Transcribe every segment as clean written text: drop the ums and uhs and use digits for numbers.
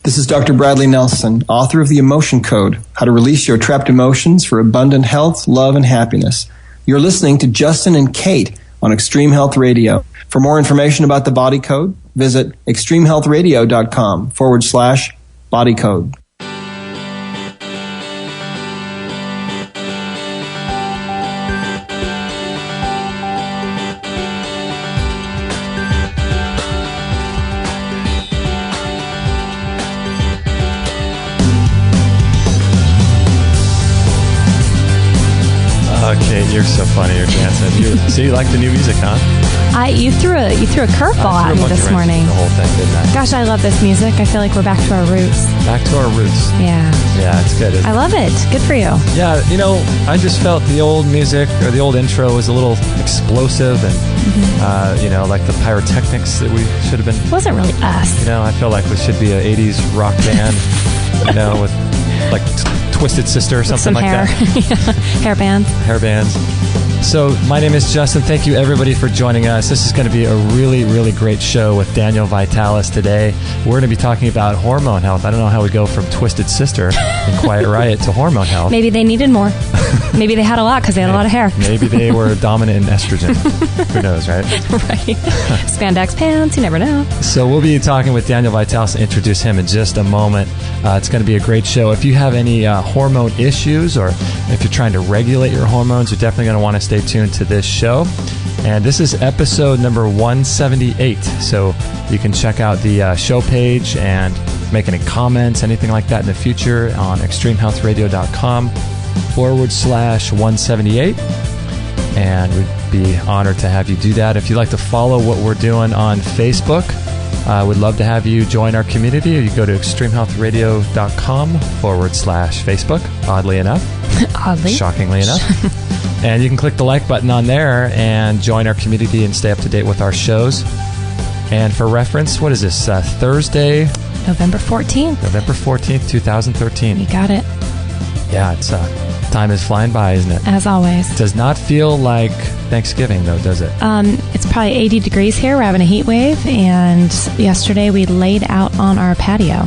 This is Dr. Bradley Nelson, author of The Emotion Code, How to Release Your Trapped Emotions for Abundant Health, Love, and Happiness. You're listening to Justin and Kate on Extreme Health Radio. For more information about the Body Code, visit extremehealthradio.com/body code. You're so funny. You're dancing. So you like the new music, huh? You threw a curveball at me this morning. The whole thing, didn't I? Gosh, I love this music. I feel like we're back to our roots. Back to our roots. Yeah. Yeah, it's good. I love it. Good for you. Yeah, I just felt the old music or the old intro was a little explosive and, like the pyrotechnics that we should have been. It wasn't really us. I feel like we should be an 80s rock band, with like Twisted Sister or something like that. Hair bands. Hair bands. So my name is Justin. Thank you everybody for joining us. This is going to be a really, really great show with Daniel Vitalis today. We're going to be talking about hormone health. I don't know how we go from Twisted Sister and Quiet Riot to hormone health. Maybe they needed more. Maybe they had a lot because they had a lot of hair. Maybe they were dominant in estrogen. Who knows, right? Right. Spandex pants, you never know. So we'll be talking with Daniel Vitalis and introduce him in just a moment. It's going to be a great show. If you have any hormone issues or if you're trying to regulate your hormones, you're definitely going to want to stay tuned to this show. And this is episode number 178. So you can check out the show page and make any comments, anything like that in the future on extremehealthradio.com/178. And we'd be honored to have you do that. If you'd like to follow what we're doing on Facebook, we'd love to have you join our community. You go to extremehealthradio.com/Facebook, oddly enough. Oddly. Shockingly enough. And you can click the like button on there and join our community and stay up to date with our shows. And for reference, what is this? Thursday? November 14th. November 14th, 2013. You got it. Yeah, it's time is flying by, isn't it? As always. Does not feel like Thanksgiving, though, does it? It's probably 80 degrees here. We're having a heat wave. And yesterday we laid out on our patio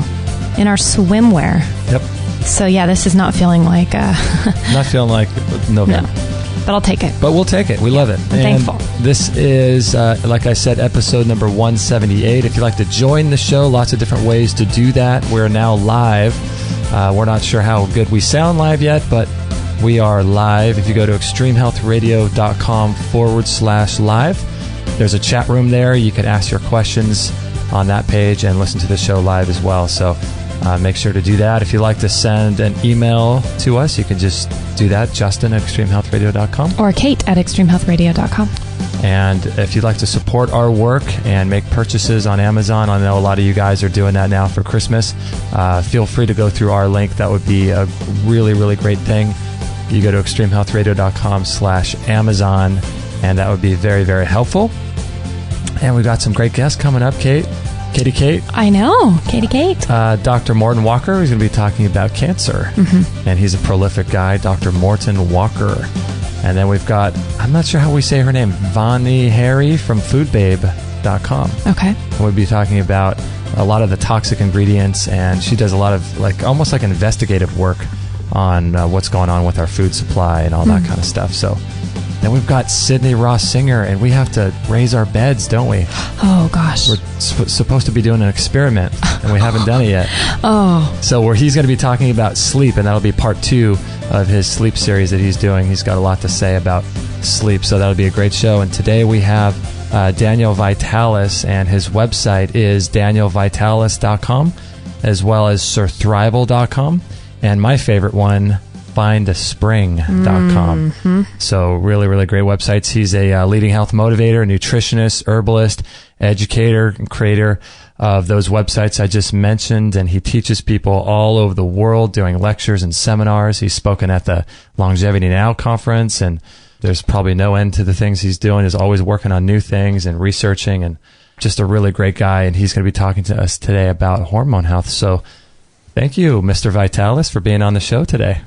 in our swimwear. Yep. So, yeah, this is not feeling like... Not feeling like November. No. But I'll take it. But we'll take it. We love it. I'm thankful. This is, like I said, episode number 178. If you'd like to join the show, lots of different ways to do that. We're now live. We're not sure how good we sound live yet, but we are live. If you go to extremehealthradio.com/live, there's a chat room there. You can ask your questions on that page and listen to the show live as well. So make sure to do that. If you'd like to send an email to us, you can just do that, Justin at extremehealthradio.com. Or Kate at extremehealthradio.com. And if you'd like to support our work and make purchases on Amazon, I know a lot of you guys are doing that now for Christmas, feel free to go through our link. That would be a really, really great thing. You go to extremehealthradio.com/Amazon, and that would be very, very helpful. And we've got some great guests coming up, Katie Kate. I know, Katie Kate. Dr. Morton Walker is going to be talking about cancer, and he's a prolific guy, Dr. Morton Walker. And then we've got, I'm not sure how we say her name, Vani Harry from foodbabe.com. Okay. And we'll be talking about a lot of the toxic ingredients, and she does a lot of almost like investigative work on what's going on with our food supply and all that kind of stuff. So then we've got Sydney Ross Singer, and we have to raise our beds, don't we? Oh, gosh. We're supposed to be doing an experiment, and we haven't done it yet. Oh. So he's going to be talking about sleep, and that'll be part 2 of his sleep series that he's doing. He's got a lot to say about sleep, so that'll be a great show. And today we have Daniel Vitalis, and his website is danielvitalis.com, as well as sirthrival.com, and my favorite one, findaspring.com. So really, really great websites. He's a leading health motivator, nutritionist, herbalist, educator, and creator of those websites I just mentioned. And he teaches people all over the world doing lectures and seminars. He's spoken at the Longevity Now conference, and there's probably no end to the things he's doing. He's always working on new things and researching, and just a really great guy. And he's going to be talking to us today about hormone health. So thank you, Mr. Vitalis, for being on the show today.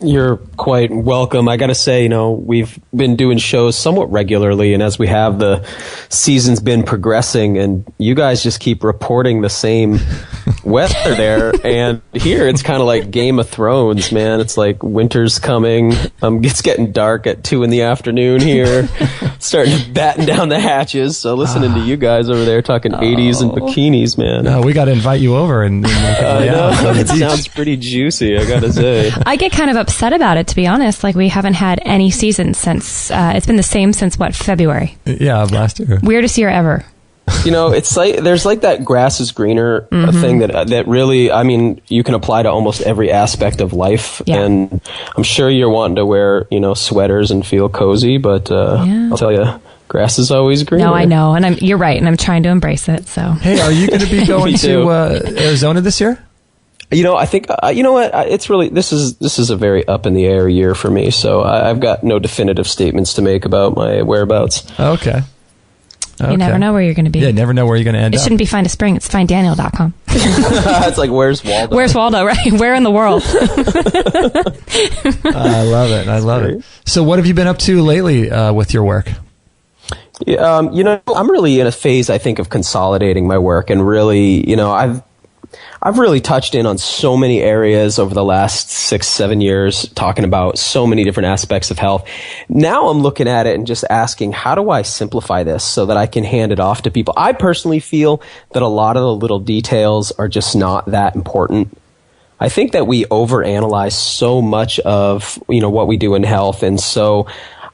You're quite welcome. I got to say, we've been doing shows somewhat regularly, and as we have, the season's been progressing, and you guys just keep reporting the same weather there, and here it's kind of like Game of Thrones, man. It's like winter's coming. It's getting dark at 2 p.m. here. Starting to batten down the hatches. So listening to you guys over there talking 80s and bikinis, man. No, we got to invite you over and I know. It sounds pretty juicy, I gotta say. I get kind of upset about it, to be honest. Like, we haven't had any season since, it's been the same since, February? Yeah, last year. Weirdest year ever. It's like there's like that grass is greener thing that really, I mean, you can apply to almost every aspect of life. Yeah. And I'm sure you're wanting to wear, sweaters and feel cozy, but I'll tell you, grass is always greener. No, I know, and you're right, and I'm trying to embrace it. So, hey, are you going to be going to Arizona this year? I think you know what? It's really this is a very up in the air year for me. So I've got no definitive statements to make about my whereabouts. Okay. You never know where you're going to be. Yeah, never know where you're going to end up. It shouldn't be Find a Spring. It's finddaniel.com. It's like, where's Waldo? Where's Waldo, right? Where in the world? I love it. I love it. So what have you been up to lately with your work? Yeah, I'm really in a phase, I think, of consolidating my work, and really, I've really touched in on so many areas over the last 6-7 years, talking about so many different aspects of health. Now I'm looking at it and just asking, how do I simplify this so that I can hand it off to people? I personally feel that a lot of the little details are just not that important. I think that we overanalyze so much of, what we do in health. And so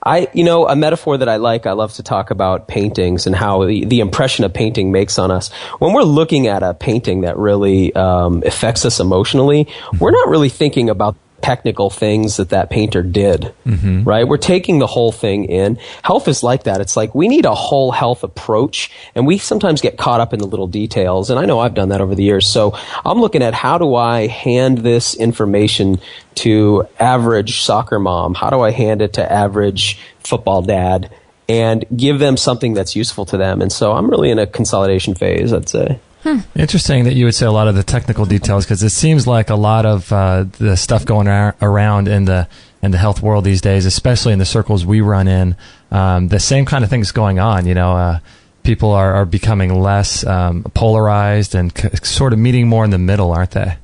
a metaphor that I love to talk about paintings and how the impression a painting makes on us. When we're looking at a painting that really affects us emotionally, we're not really thinking about technical things that painter did, right? We're taking the whole thing in. Health is like that. It's like we need a whole health approach, and we sometimes get caught up in the little details, and I know I've done that over the years. So I'm looking at, how do I hand this information to average soccer mom? How do I hand it to average football dad and give them something that's useful to them? And so I'm really in a consolidation phase, I'd say. Interesting that you would say a lot of the technical details, because it seems like a lot of the stuff going around in the health world these days, especially in the circles we run in, the same kind of things going on. People are becoming less polarized and sort of meeting more in the middle, aren't they?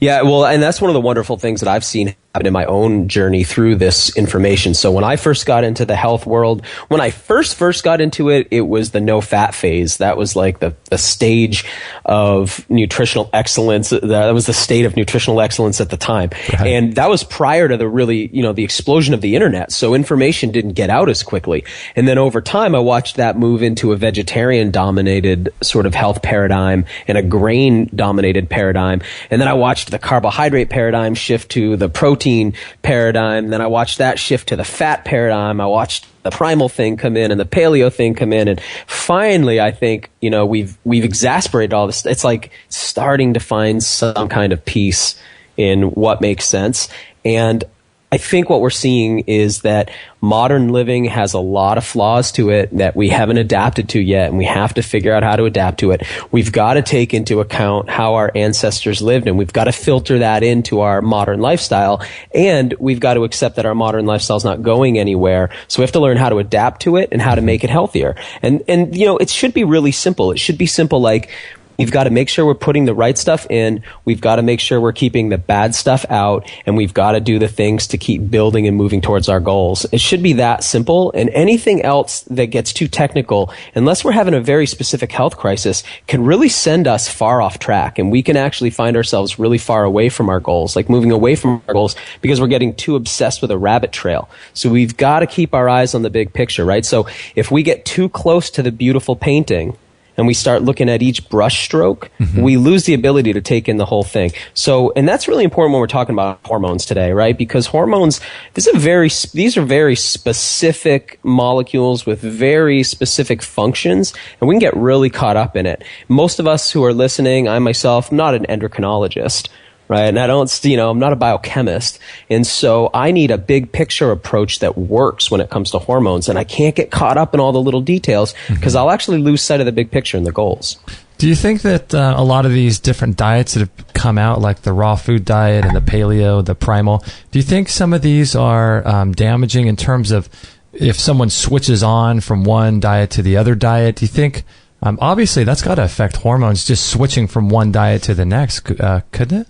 Yeah, well, and that's one of the wonderful things that I've seen happen in my own journey through this information. So when I first got into the health world, when I first got into it, it was the no fat phase. That was like the stage of nutritional excellence. That was the state of nutritional excellence at the time. Right. And that was prior to the really, the explosion of the internet. So information didn't get out as quickly. And then over time, I watched that move into a vegetarian dominated sort of health paradigm and a grain dominated paradigm. And then I watched the carbohydrate paradigm shift to the protein paradigm. Then I watched that shift to the fat paradigm. I watched the primal thing come in and the paleo thing come in. And finally, I think, we've exasperated all this. It's like starting to find some kind of peace in what makes sense. And I think what we're seeing is that modern living has a lot of flaws to it that we haven't adapted to yet, and we have to figure out how to adapt to it. We've got to take into account how our ancestors lived, and we've got to filter that into our modern lifestyle, and we've got to accept that our modern lifestyle is not going anywhere. So we have to learn how to adapt to it and how to make it healthier. And it should be really simple. It should be simple like, we've got to make sure we're putting the right stuff in. We've got to make sure we're keeping the bad stuff out. And we've got to do the things to keep building and moving towards our goals. It should be that simple. And anything else that gets too technical, unless we're having a very specific health crisis, can really send us far off track. And we can actually find ourselves really far away from our goals, like moving away from our goals because we're getting too obsessed with a rabbit trail. So we've got to keep our eyes on the big picture, right? So if we get too close to the beautiful painting, and we start looking at each brush stroke, we lose the ability to take in the whole thing. So, and that's really important when we're talking about hormones today, right? Because hormones, these are very specific molecules with very specific functions, and we can get really caught up in it. Most of us who are listening, I myself, not an endocrinologist, right? And I'm not a biochemist. And so I need a big picture approach that works when it comes to hormones. And I can't get caught up in all the little details because I'll actually lose sight of the big picture and the goals. Do you think that a lot of these different diets that have come out, like the raw food diet and the paleo, the primal, do you think some of these are damaging in terms of if someone switches on from one diet to the other diet? Do you think Obviously, that's got to affect hormones, just switching from one diet to the next, couldn't it?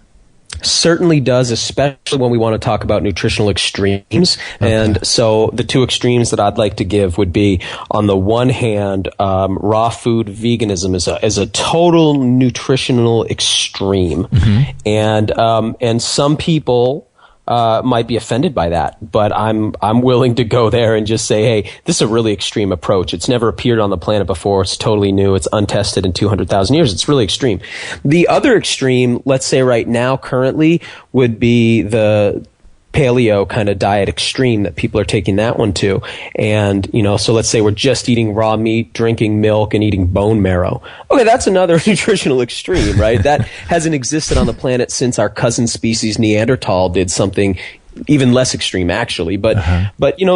Certainly does, especially when we want to talk about nutritional extremes. Okay. And so the two extremes that I'd like to give would be, on the one hand, raw food veganism is a total nutritional extreme. Mm-hmm. And some people might be offended by that, but I'm willing to go there and just say, hey, this is a really extreme approach. It's never appeared on the planet before. It's totally new. It's untested in 200,000 years. It's really extreme. The other extreme, let's say right now, currently, would be the paleo kind of diet extreme that people are taking that one to. And, so let's say we're just eating raw meat, drinking milk, and eating bone marrow. Okay, that's another nutritional extreme, right? That hasn't existed on the planet since our cousin species Neanderthal did something even less extreme, actually. But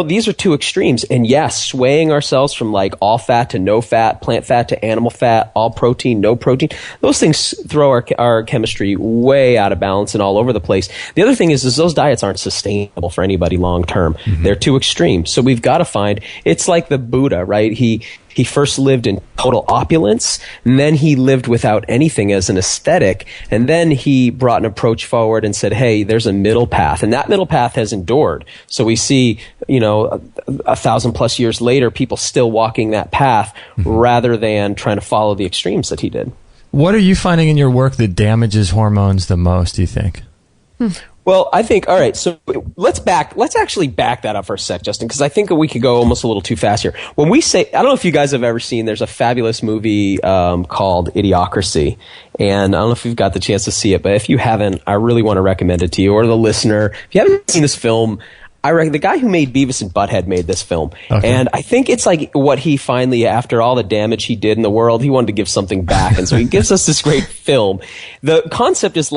these are two extremes. And yes, swaying ourselves from like all fat to no fat, plant fat to animal fat, all protein, no protein, those things throw our chemistry way out of balance and all over the place. The other thing is those diets aren't sustainable for anybody long term. Mm-hmm. They're too extreme. So we've got to find, it's like the Buddha, right? He first lived in total opulence, and then he lived without anything as an aesthetic, and then he brought an approach forward and said, hey, there's a middle path, and that middle path has endured. So we see, 1,000+ years later, people still walking that path, mm-hmm. rather than trying to follow the extremes that he did. What are you finding in your work that damages hormones the most, do you think? Well, I think, all right, so let's actually back that up for a sec, Justin, because I think we could go almost a little too fast here. When we say, I don't know if you guys have ever seen, there's a fabulous movie called Idiocracy, and I don't know if you've got the chance to see it, but if you haven't, I really want to recommend it to you, or the listener. If you haven't seen this film, I reckon the guy who made Beavis and Butthead made this film. Okay. And I think it's like what he finally, after all the damage he did in the world, he wanted to give something back. And so he gives us this great film. The concept is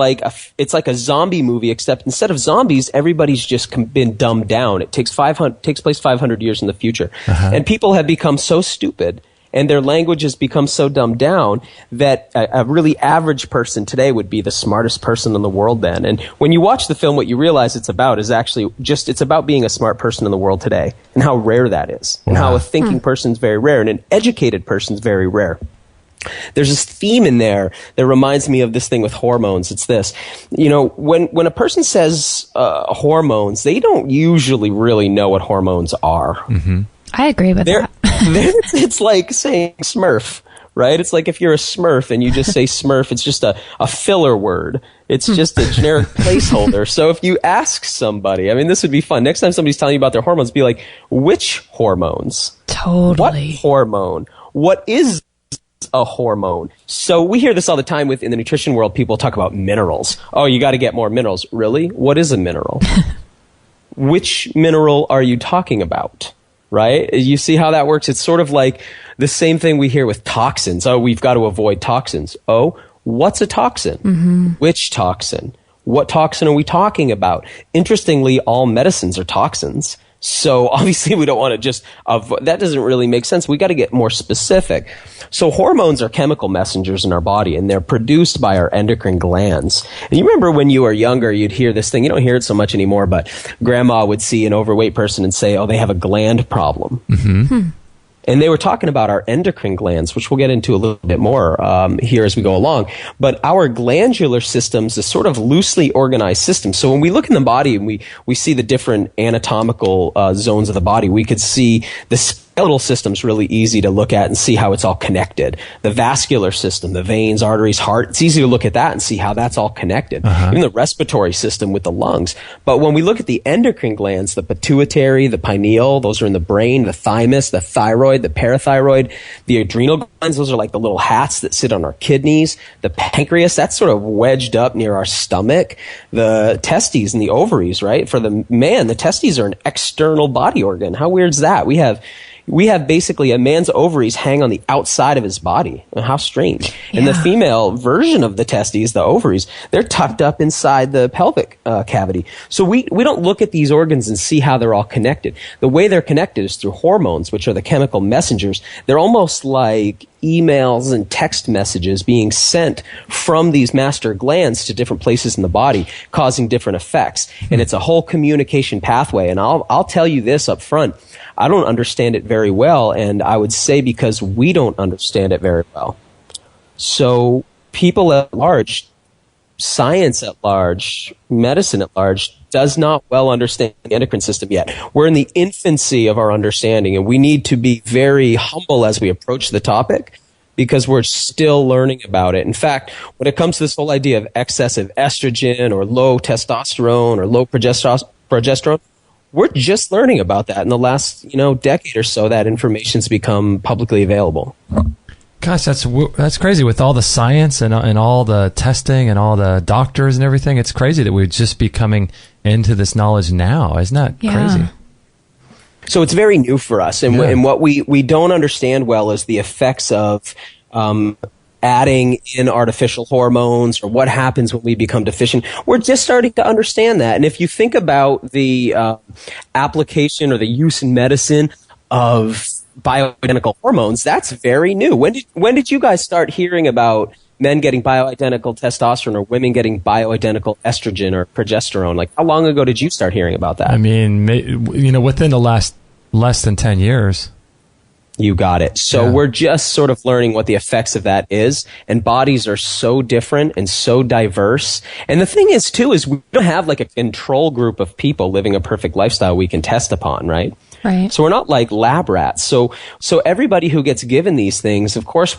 it's like a zombie movie, except instead of zombies, everybody's just been dumbed down. It takes place 500 years in the future. Uh-huh. And people have become so stupid, and their language has become so dumbed down that a really average person today would be the smartest person in the world then. And when you watch the film, what you realize it's about is actually it's about being a smart person in the world today, and how rare that is, and how a thinking person's very rare, and an educated person's very rare. There's this theme in there that reminds me of this thing with hormones. It's this, when a person says hormones, they don't usually really know what hormones are. Mm-hmm. I agree with that. It's like saying Smurf, right? It's like if you're a Smurf and you just say Smurf, it's just a filler word. It's just a generic placeholder. So if you ask somebody, this would be fun. Next time somebody's telling you about their hormones, be like, which hormones? Totally. What hormone? What is a hormone? So we hear this all the time in the nutrition world. People talk about minerals. Oh, you got to get more minerals. Really? What is a mineral? Which mineral are you talking about? Right? You see how that works? It's sort of like the same thing we hear with toxins. Oh, we've got to avoid toxins. Oh, what's a toxin? Mm-hmm. Which toxin? What toxin are we talking about? Interestingly, all medicines are toxins. So obviously we don't want to just that doesn't really make sense. We got to get more specific. So hormones are chemical messengers in our body, and they're produced by our endocrine glands. And you remember when you were younger, you'd hear this thing. You don't hear it so much anymore, but grandma would see an overweight person and say, oh, they have a gland problem. Mm-hmm. And they were talking about our endocrine glands, which we'll get into a little bit more here as we go along. But our glandular systems is sort of loosely organized system. So when we look in the body and we see the different anatomical zones of the body, we could see the skeletal system's really easy to look at and see how it's all connected. The vascular system, the veins, arteries, heart, it's easy to look at that and see how that's all connected. Uh-huh. Even the respiratory system with the lungs. But when we look at the endocrine glands, the pituitary, the pineal, those are in the brain, the thymus, the thyroid, the parathyroid, the adrenal glands, those are like the little hats that sit on our kidneys. The pancreas, that's sort of wedged up near our stomach. The testes and the ovaries, right? For the man, the testes are an external body organ. How weird is that? We have basically a man's ovaries hang on the outside of his body. How strange. Yeah. And the female version of the testes, the ovaries, they're tucked up inside the pelvic cavity. So we don't look at these organs and see how they're all connected. The way they're connected is through hormones, which are the chemical messengers. They're almost like emails and text messages being sent from these master glands to different places in the body, causing different effects. And it's a whole communication pathway. And I'll tell you this up front. I don't understand it very well, and I would say because we don't understand it very well. So people at large, science at large, medicine at large, does not well understand the endocrine system yet. We're in the infancy of our understanding, and we need to be very humble as we approach the topic because we're still learning about it. In fact, when it comes to this whole idea of excessive estrogen or low testosterone or low progesterone, we're just learning about that in the last, decade or so. That information's become publicly available. Gosh, that's crazy with all the science and all the testing and all the doctors and everything. It's crazy that we'd just be coming into this knowledge now. Isn't that crazy? So it's very new for us. And what we don't understand well is the effects of adding in artificial hormones or what happens when we become deficient. We're just starting to understand that. And if you think about the application or the use in medicine of bioidentical hormones, that's very new. When did you guys start hearing about men getting bioidentical testosterone or women getting bioidentical estrogen or progesterone? Like, how long ago did you start hearing about that? I mean, within the last less than 10 years. You got it. So we're just sort of learning what the effects of that is. And bodies are so different and so diverse. And the thing is, too, is we don't have like a control group of people living a perfect lifestyle we can test upon, right? Right. So we're not like lab rats. So everybody who gets given these things, of course,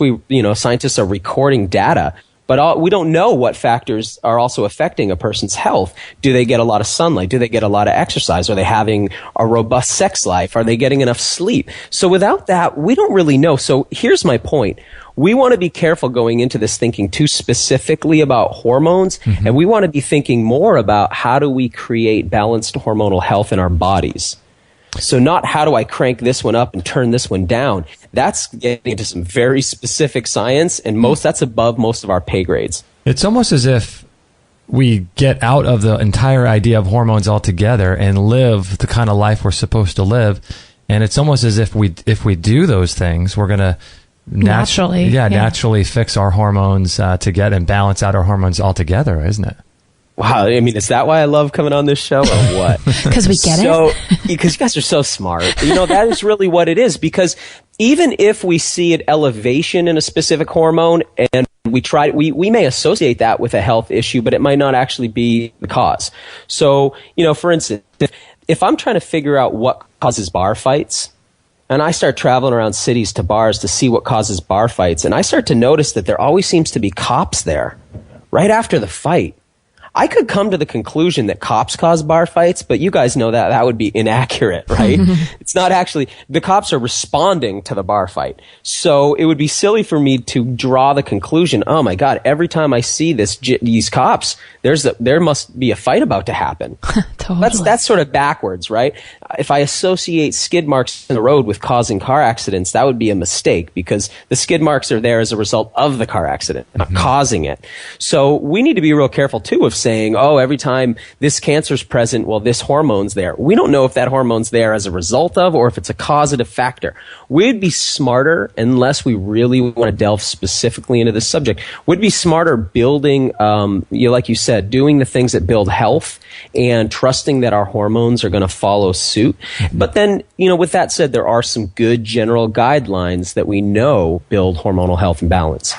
scientists are recording data, but we don't know what factors are also affecting a person's health. Do they get a lot of sunlight? Do they get a lot of exercise? Are they having a robust sex life? Are they getting enough sleep? So without that, we don't really know. So here's my point. We want to be careful going into this thinking too specifically about hormones, and we want to be thinking more about how do we create balanced hormonal health in our bodies. So not how do I crank this one up and turn this one down. That's getting into some very specific science, and that's above most of our pay grades. It's almost as if we get out of the entire idea of hormones altogether and live the kind of life we're supposed to live. And it's almost as if we do those things, we're going to naturally fix our hormones to get and balance out our hormones altogether, isn't it? Wow, I mean, is that why I love coming on this show or what? Because we get it? Because you guys are so smart. That is really what it is. Because even if we see an elevation in a specific hormone and we may associate that with a health issue, but it might not actually be the cause. So, for instance, if I'm trying to figure out what causes bar fights, and I start traveling around cities to bars to see what causes bar fights, and I start to notice that there always seems to be cops there right after the fight, I could come to the conclusion that cops cause bar fights, but you guys know that would be inaccurate, right? It's not actually, the cops are responding to the bar fight. So it would be silly for me to draw the conclusion, oh my God, every time I see these cops, there must be a fight about to happen. Totally. That's sort of backwards, right? If I associate skid marks in the road with causing car accidents, that would be a mistake because the skid marks are there as a result of the car accident, not causing it. So we need to be real careful too of saying, oh, every time this cancer's present, well, this hormone's there. We don't know if that hormone's there as a result of or if it's a causative factor. We'd be smarter, unless we really want to delve specifically into this subject, we'd be smarter building, like you said, doing the things that build health and trusting that our hormones are going to follow suit. But then, with that said, there are some good general guidelines that we know build hormonal health and balance.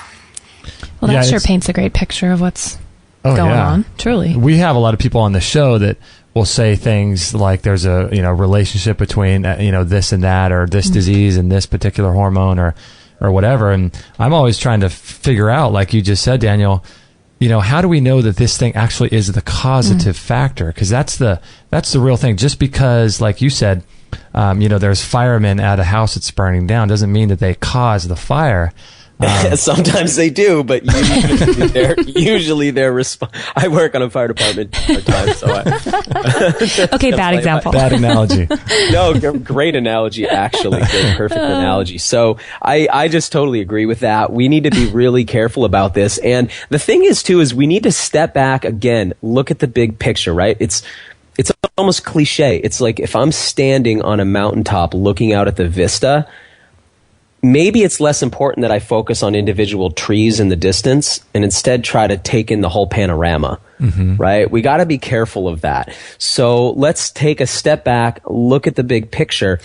Well, that sure paints a great picture of what's going on, truly. We have a lot of people on the show that will say things like there's a relationship between this and that, or this disease and this particular hormone, or whatever. And I'm always trying to figure out, like you just said, Daniel, how do we know that this thing actually is the causative factor? Because that's the real thing. Just because, like you said, there's firemen at a house that's burning down doesn't mean that they caused the fire. Sometimes they do, but usually they're I work on a fire department part-time, so okay, bad example. Bad analogy. No, great analogy, actually. Perfect analogy. So I just totally agree with that. We need to be really careful about this. And the thing is, too, is we need to step back again, look at the big picture, right? It's almost cliche. It's like if I'm standing on a mountaintop looking out at the vista, maybe it's less important that I focus on individual trees in the distance and instead try to take in the whole panorama, right? We got to be careful of that. So let's take a step back, look at the big picture.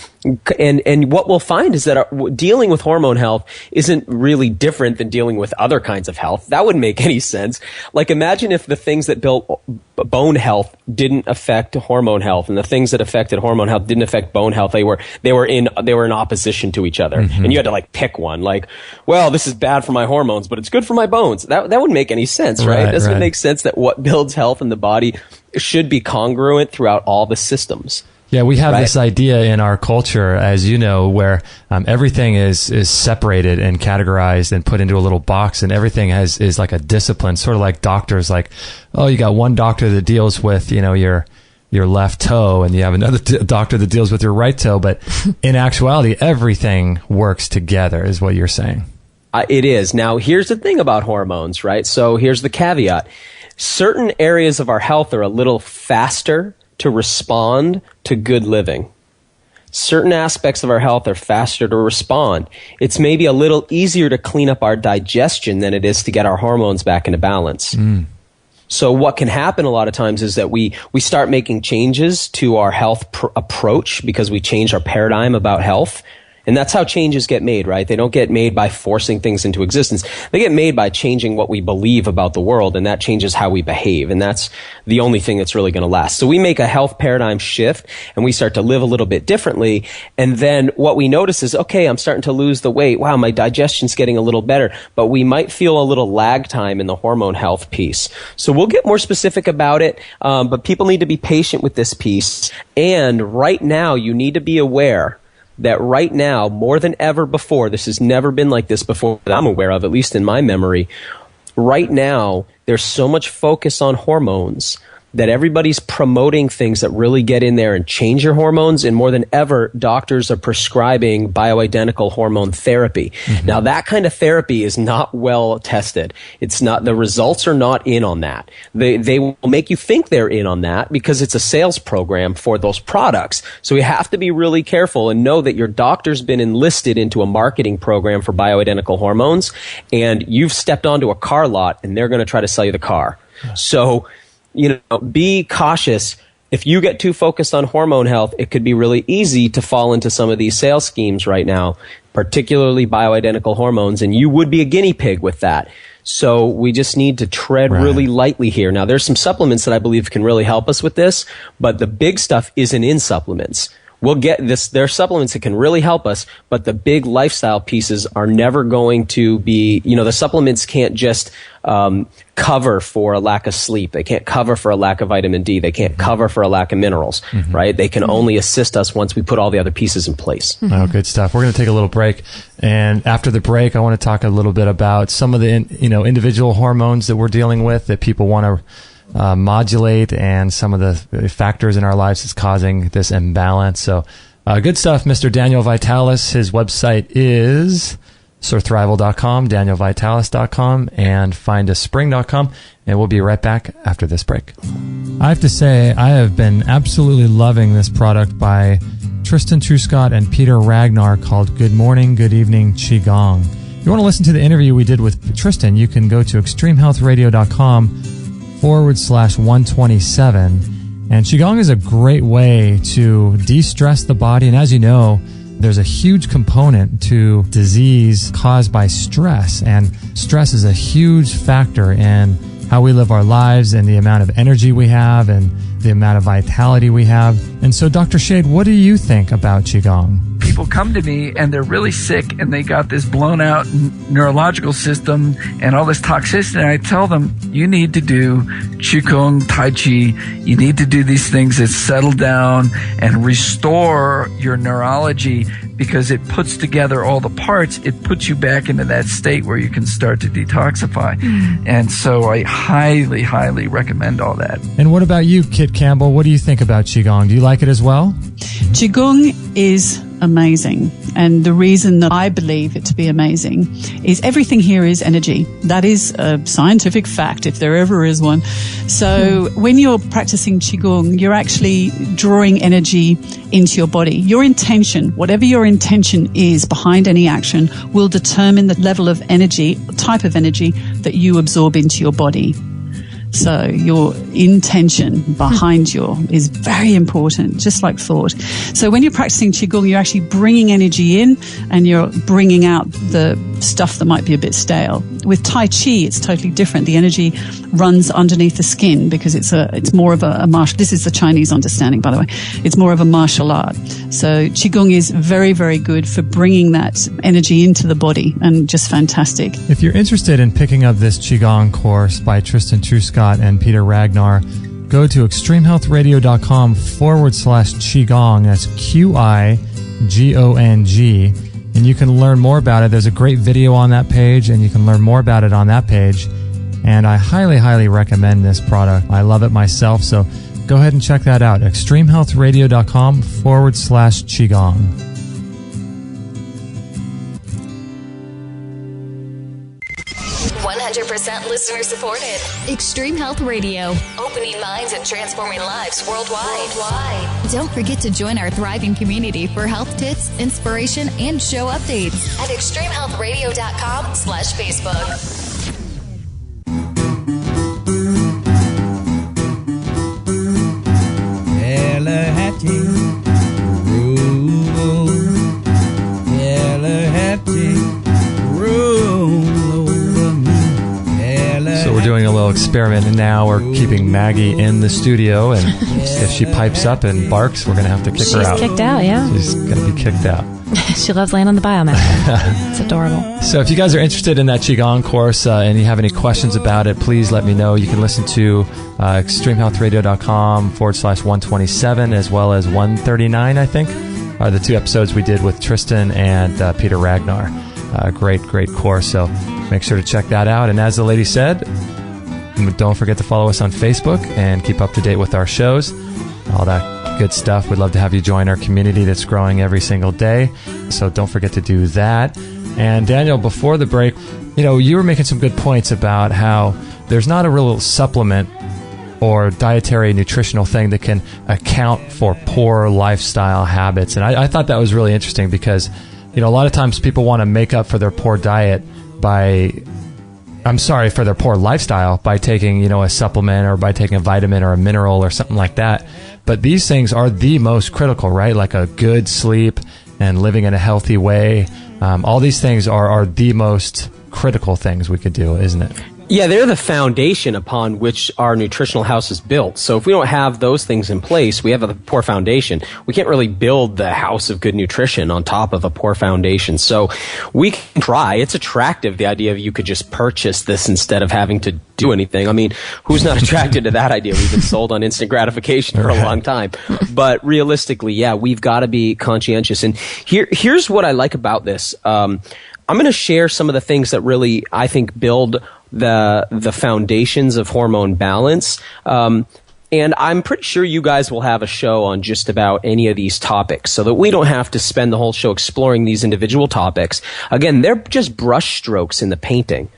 And what we'll find is that dealing with hormone health isn't really different than dealing with other kinds of health. That wouldn't make any sense. Like, imagine if the things that built bone health didn't affect hormone health, and the things that affected hormone health didn't affect bone health. They were in opposition to each other, and you had to like pick one. Like, well, this is bad for my hormones, but it's good for my bones. That wouldn't make any sense, right? It doesn't make sense that what builds health in the body should be congruent throughout all the systems. Yeah, we have this idea in our culture, as you know, where everything is separated and categorized and put into a little box, and everything is like a discipline, sort of like doctors. Like, oh, you got one doctor that deals with, you know, your left toe, and you have another doctor that deals with your right toe. But in actuality, everything works together, is what you're saying. It is. Now, here's the thing about hormones, right? So here's the caveat. Certain areas of our health are a little faster to respond to good living. Certain aspects of our health are faster to respond. It's maybe a little easier to clean up our digestion than it is to get our hormones back into balance. So what can happen a lot of times is that we start making changes to our health approach because we change our paradigm about health. And that's how changes get made, right? They don't get made by forcing things into existence. They get made by changing what we believe about the world, and that changes how we behave. And that's the only thing that's really going to last. So we make a health paradigm shift, and we start to live a little bit differently. And then what we notice is, okay, I'm starting to lose the weight. Wow, my digestion's getting a little better. But we might feel a little lag time in the hormone health piece. So we'll get more specific about it, but people need to be patient with this piece. And right now, you need to be aware that right now, more than ever before, this has never been like this before that I'm aware of, at least in my memory. Right now, there's so much focus on hormones that everybody's promoting things that really get in there and change your hormones. And more than ever, doctors are prescribing bioidentical hormone therapy. Now, that kind of therapy is not well tested. It's not, the results are not in on that. They will make you think they're in on that because it's a sales program for those products. So you have to be really careful and know that your doctor's been enlisted into a marketing program for bioidentical hormones, and you've stepped onto a car lot and they're going to try to sell you the car. So, you know, be cautious. If you get too focused on hormone health, it could be really easy to fall into some of these sales schemes right now, particularly bioidentical hormones, and you would be a guinea pig with that. So we just need to tread really lightly here. Now, there's some supplements that I believe can really help us with this, but the big stuff isn't in supplements. We'll get this. There are supplements that can really help us, but the big lifestyle pieces are never going to be, you know, the supplements can't just cover for a lack of sleep. They can't cover for a lack of vitamin D. They can't cover for a lack of minerals, right? They can only assist us once we put all the other pieces in place. Oh, good stuff. We're going to take a little break. And after the break, I want to talk a little bit about some of the, individual hormones that we're dealing with that people want to modulate, and some of the factors in our lives that's causing this imbalance. So good stuff. Mr. Daniel Vitalis, his website is surthrival.com, danielvitalis.com, and findaspring.com. And we'll be right back after this break. I have to say, I have been absolutely loving this product by Tristan Truscott and Peter Ragnar called Good Morning, Good Evening Qigong. If you want to listen to the interview we did with Tristan, you can go to extremehealthradio.com/127. And Qigong is a great way to de-stress the body. And as you know, there's a huge component to disease caused by stress. And stress is a huge factor in how we live our lives and the amount of energy we have and the amount of vitality we have. And so, Dr. Shade, what do you think about Qigong? People come to me and they're really sick and they got this blown out neurological system and all this toxicity. And I tell them, you need to do Qigong, Tai Chi. You need to do these things that settle down and restore your neurology, because it puts together all the parts. It puts you back into that state where you can start to detoxify. And so I highly, highly recommend all that. And what about you, Kit Campbell? What do you think about Qigong? Do you like it as well? Qigong is amazing. And the reason that I believe it to be amazing is everything here is energy. That is a scientific fact, if there ever is one. So when you're practicing Qigong, you're actually drawing energy into your body. Your intention, whatever your intention is behind any action, will determine the level of energy, type of energy that you absorb into your body. So your intention behind is very important, just like thought. So when you're practicing Qigong, you're actually bringing energy in and you're bringing out the stuff that might be a bit stale. With Tai Chi, it's totally different. The energy runs underneath the skin because it's more of a martial. This is the Chinese understanding, by the way. It's more of a martial art. So Qigong is very, very good for bringing that energy into the body and just fantastic. If you're interested in picking up this Qigong course by Tristan Truscott and Peter Ragnar, go to extremehealthradio.com/Qigong. That's QIGONG. And you can learn more about it. There's a great video on that page, and you can learn more about it on that page. And I highly, highly recommend this product. I love it myself, so go ahead and check that out. extremehealthradio.com/Qigong. Listener supported. Extreme Health Radio. Opening minds and transforming lives worldwide. Don't forget to join our thriving community for health tips, inspiration, and show updates at extremehealthradio.com/Facebook. We're doing a little experiment, and now we're keeping Maggie in the studio, and if she pipes up and barks, we're going to have to kick her out. She's kicked out, yeah. She's going to be kicked out. She loves laying on the biomat. It's adorable. So if you guys are interested in that Qigong course and you have any questions about it, please let me know. You can listen to extremehealthradio.com/127 as well as 139, I think, are the two episodes we did with Tristan and Peter Ragnar. Great course. So make sure to check that out. And as the lady said, don't forget to follow us on Facebook and keep up to date with our shows. All that good stuff. We'd love to have you join our community that's growing every single day. So don't forget to do that. And Daniel, before the break, you were making some good points about how there's not a real supplement or dietary nutritional thing that can account for poor lifestyle habits. And I thought that was really interesting because a lot of times people want to make up for their poor diet for their poor lifestyle by taking, a supplement or by taking a vitamin or a mineral or something like that. But these things are the most critical, right? Like a good sleep and living in a healthy way. All these things are the most critical things we could do, isn't it? Yeah, they're the foundation upon which our nutritional house is built. So if we don't have those things in place, we have a poor foundation. We can't really build the house of good nutrition on top of a poor foundation. So we can try. It's attractive, the idea of you could just purchase this instead of having to do anything. I mean, who's not attracted to that idea? We've been sold on instant gratification for a long time. But realistically, yeah, we've got to be conscientious. And here's what I like about this. I'm going to share some of the things that really, I think, build the foundations of hormone balance. And I'm pretty sure you guys will have a show on just about any of these topics so that we don't have to spend the whole show exploring these individual topics. Again, they're just brush strokes in the painting.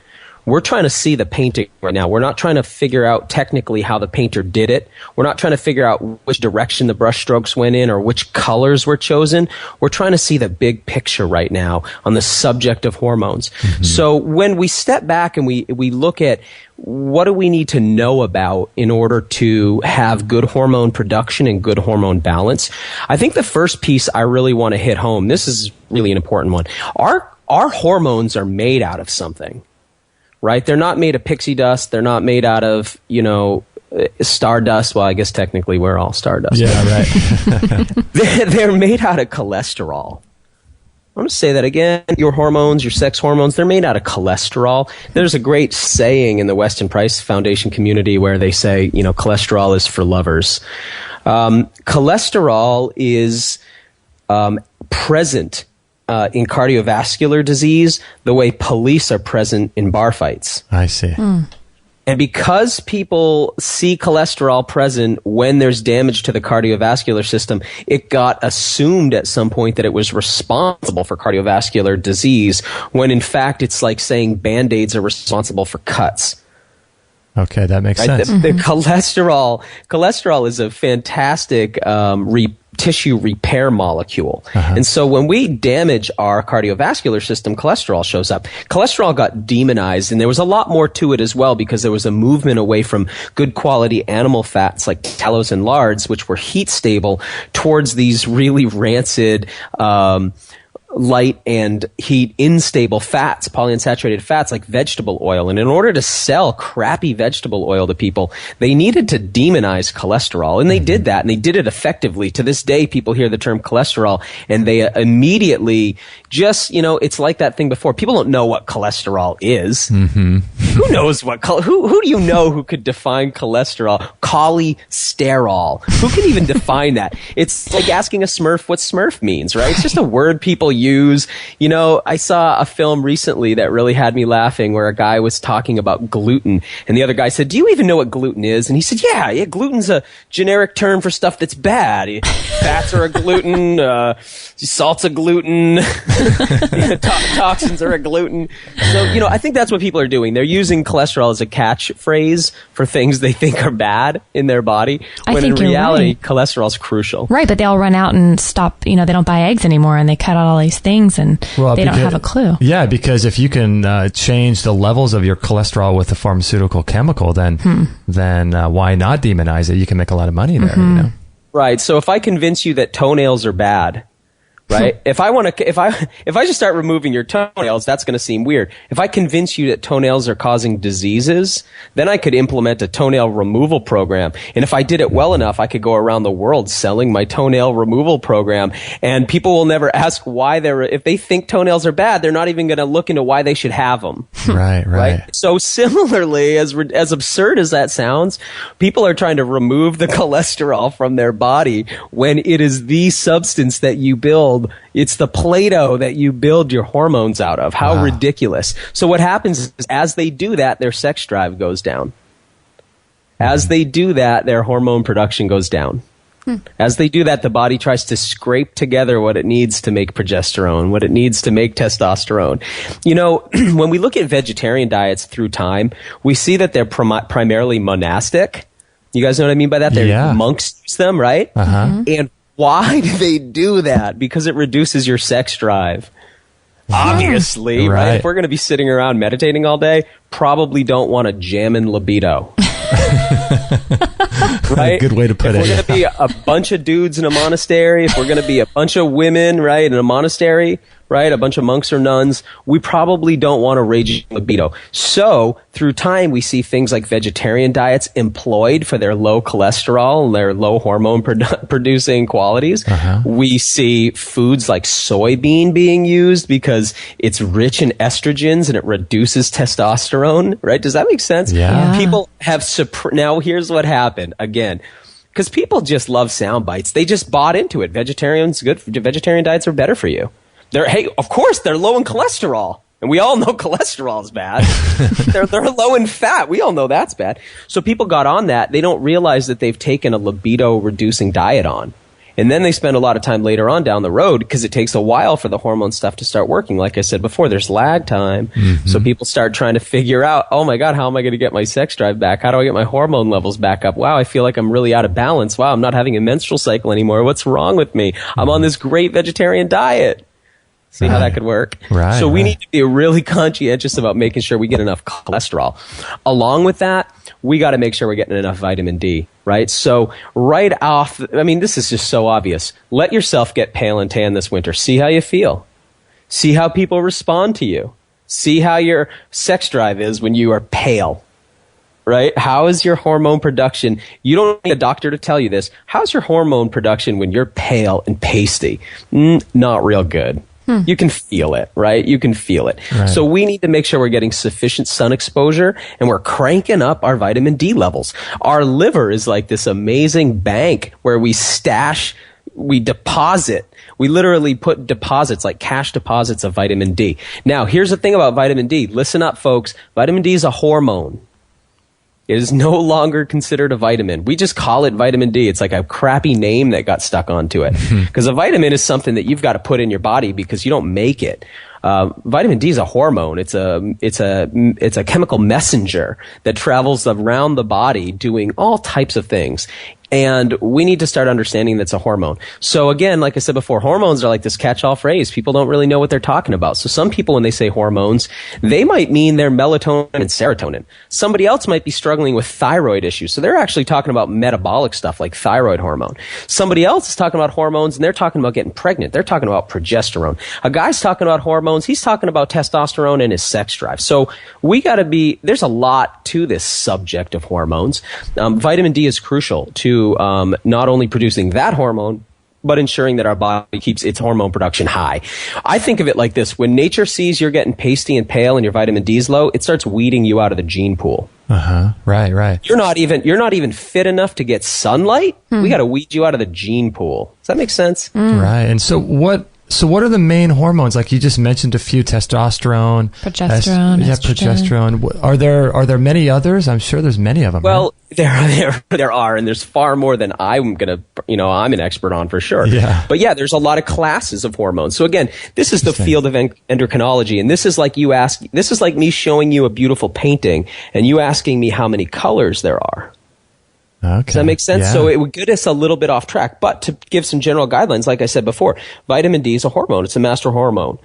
We're trying to see the painting right now. We're not trying to figure out technically how the painter did it. We're not trying to figure out which direction the brush strokes went in or which colors were chosen. We're trying to see the big picture right now on the subject of hormones. Mm-hmm. So when we step back and we look at what do we need to know about in order to have good hormone production and good hormone balance, I think the first piece I really want to hit home, this is really an important one. Our hormones are made out of something. Right? They're not made of pixie dust. They're not made out of, stardust. Well, I guess technically we're all stardust. Yeah, right. They're made out of cholesterol. I'm going to say that again. Your hormones, your sex hormones, they're made out of cholesterol. There's a great saying in the Weston Price Foundation community where they say, cholesterol is for lovers. Cholesterol is present in cardiovascular disease the way police are present in bar fights. I see. And because people see cholesterol present when there's damage to the cardiovascular system, it got assumed at some point that it was responsible for cardiovascular disease, when in fact it's like saying Band-Aids are responsible for cuts. Okay, that makes sense. The cholesterol is a fantastic tissue repair molecule. And so when we damage our cardiovascular system, cholesterol shows up. Cholesterol got demonized, and there was a lot more to it as well, because there was a movement away from good quality animal fats like tallows and lards, which were heat stable, towards these really rancid, light and heat unstable fats, polyunsaturated fats like vegetable oil. And in order to sell crappy vegetable oil to people, they needed to demonize cholesterol. And they did that, and they did it effectively. To this day, people hear the term cholesterol and they immediately just, it's like that thing before. People don't know what cholesterol is. Who knows who do you know who could define cholesterol? Cholesterol. Who can even define that? It's like asking a Smurf what Smurf means, right? It's just a word people use. I saw a film recently that really had me laughing, where a guy was talking about gluten, and the other guy said, "Do you even know what gluten is?" And he said, yeah, gluten's a generic term for stuff that's bad. Fats are a gluten, salt's a gluten, toxins are a gluten. So, I think that's what people are doing. They're using cholesterol as a catchphrase for things they think are bad in their body, when in reality, cholesterol's crucial. Right, but they all run out and stop, they don't buy eggs anymore, and they cut out all these things, and they don't have a clue. Yeah, because if you can change the levels of your cholesterol with a pharmaceutical chemical, then why not demonize it? You can make a lot of money there, Right. So if I convince you that toenails are bad, right? If I just start removing your toenails, that's going to seem weird. If I convince you that toenails are causing diseases, then I could implement a toenail removal program. And if I did it well enough, I could go around the world selling my toenail removal program. And people will never ask why if they think toenails are bad, they're not even going to look into why they should have them. Right. So similarly, as absurd as that sounds, people are trying to remove the cholesterol from their body when it is the substance that you build. It's the Play-Doh that you build your hormones out of. How ridiculous. So what happens is, as they do that, their sex drive goes down. As they do that, their hormone production goes down. As they do that, the body tries to scrape together what it needs to make progesterone, what it needs to make testosterone. When we look at vegetarian diets through time, we see that they're primarily monastic. You guys know what I mean by that? Monks use them, right? And why do they do that? Because it reduces your sex drive. Obviously, right? If we're going to be sitting around meditating all day, probably don't want to jam in libido. Right? Good way to put it. If we're going to be a bunch of dudes in a monastery, if we're going to be a bunch of women, right, in a monastery, right, a bunch of monks or nuns, we probably don't want to rage libido. So through time, we see things like vegetarian diets employed for their low cholesterol and their low hormone producing qualities. We see foods like soybean being used because it's rich in estrogens and it reduces testosterone, right? Does that make sense? Yeah. People have now here's what happened again. Because people just love sound bites. They just bought into it. Vegetarian diets are better for you. Of course, they're low in cholesterol. And we all know cholesterol is bad. they're low in fat. We all know that's bad. So people got on that. They don't realize that they've taken a libido-reducing diet on. And then they spend a lot of time later on down the road, because it takes a while for the hormone stuff to start working. Like I said before, there's lag time. So people start trying to figure out, oh my God, how am I going to get my sex drive back? How do I get my hormone levels back up? Wow, I feel like I'm really out of balance. Wow, I'm not having a menstrual cycle anymore. What's wrong with me? I'm on this great vegetarian diet. See how that could work? Right. So we need to be really conscientious about making sure we get enough cholesterol. Along with that, we got to make sure we're getting enough vitamin D, right? So right off, this is just so obvious. Let yourself get pale and tan this winter. See how you feel. See how people respond to you. See how your sex drive is when you are pale, right? How is your hormone production? You don't need a doctor to tell you this. How's your hormone production when you're pale and pasty? Not real good. You can feel it, right? You can feel it. Right. So we need to make sure we're getting sufficient sun exposure and we're cranking up our vitamin D levels. Our liver is like this amazing bank where we deposit. We literally put deposits, like cash deposits of vitamin D. Now, here's the thing about vitamin D. Listen up, folks. Vitamin D is a hormone. It is no longer considered a vitamin. We just call it vitamin D. It's like a crappy name that got stuck onto it. Because a vitamin is something that you've got to put in your body because you don't make it. Vitamin D is a hormone. It's a chemical messenger that travels around the body doing all types of things. And we need to start understanding that's a hormone. So again, like I said before, hormones are like this catch-all phrase. People don't really know what they're talking about. So some people, when they say hormones, they might mean their melatonin and serotonin. Somebody else might be struggling with thyroid issues. So they're actually talking about metabolic stuff like thyroid hormone. Somebody else is talking about hormones and they're talking about getting pregnant. They're talking about progesterone. A guy's talking about hormones. He's talking about testosterone and his sex drive. So there's a lot to this subject of hormones. Vitamin D is crucial to not only producing that hormone, but ensuring that our body keeps its hormone production high. I think of it like this. When nature sees you're getting pasty and pale and your vitamin D is low, it starts weeding you out of the gene pool. Right. You're not even fit enough to get sunlight. We got to weed you out of the gene pool. Does that make sense? Right. And so what are the main hormones? Like you just mentioned a few: testosterone, progesterone, progesterone. Are there many others? I'm sure there's many of them. Well, right? there are, and there's far more than I'm an expert on for sure. Yeah. But yeah, there's a lot of classes of hormones. So again, this is the field of endocrinology, and this is like me showing you a beautiful painting and you asking me how many colors there are. Okay. Does that make sense? Yeah. So it would get us a little bit off track. But to give some general guidelines, like I said before, vitamin D is a hormone. It's a master hormone.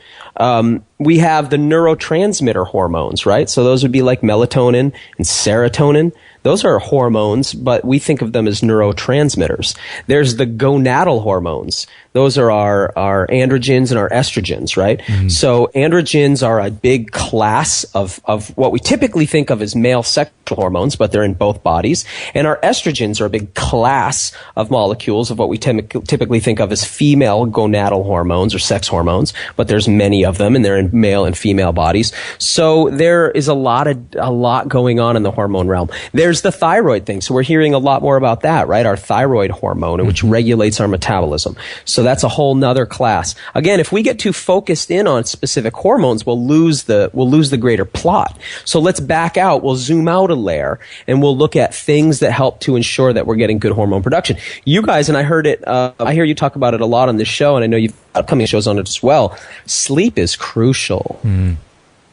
We have the neurotransmitter hormones, right? So those would be like melatonin and serotonin. Those are hormones, but we think of them as neurotransmitters. There's the gonadal hormones. Those are our androgens and our estrogens, right? Mm-hmm. So androgens are a big class of what we typically think of as male sexual hormones, but they're in both bodies. And our estrogens are a big class of molecules of what we typically think of as female gonadal hormones or sex hormones, but there's many of them and they're in male and female bodies. So there is a lot going on in the hormone realm. There's the thyroid thing. So we're hearing a lot more about that, right? Our thyroid hormone, which regulates our metabolism. So that's a whole nother class. Again, if we get too focused in on specific hormones, we'll lose the greater plot. So let's back out. We'll zoom out a layer and we'll look at things that help to ensure that we're getting good hormone production. You guys, and I heard it, I hear you talk about it a lot on this show, and I know you've got upcoming shows on it as well. Sleep is crucial.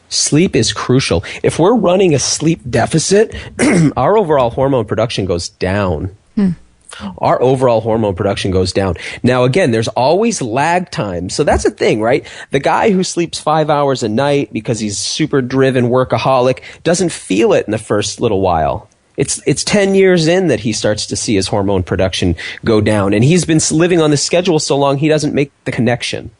Sleep is crucial. If we're running a sleep deficit, our overall hormone production goes down. Our overall hormone production goes down. Now, again, there's always lag time. So that's a thing, right? The guy who sleeps 5 hours a night because he's super driven workaholic doesn't feel it in the first little while. It's 10 years in that he starts to see his hormone production go down. And he's been living on this schedule so long, he doesn't make the connection.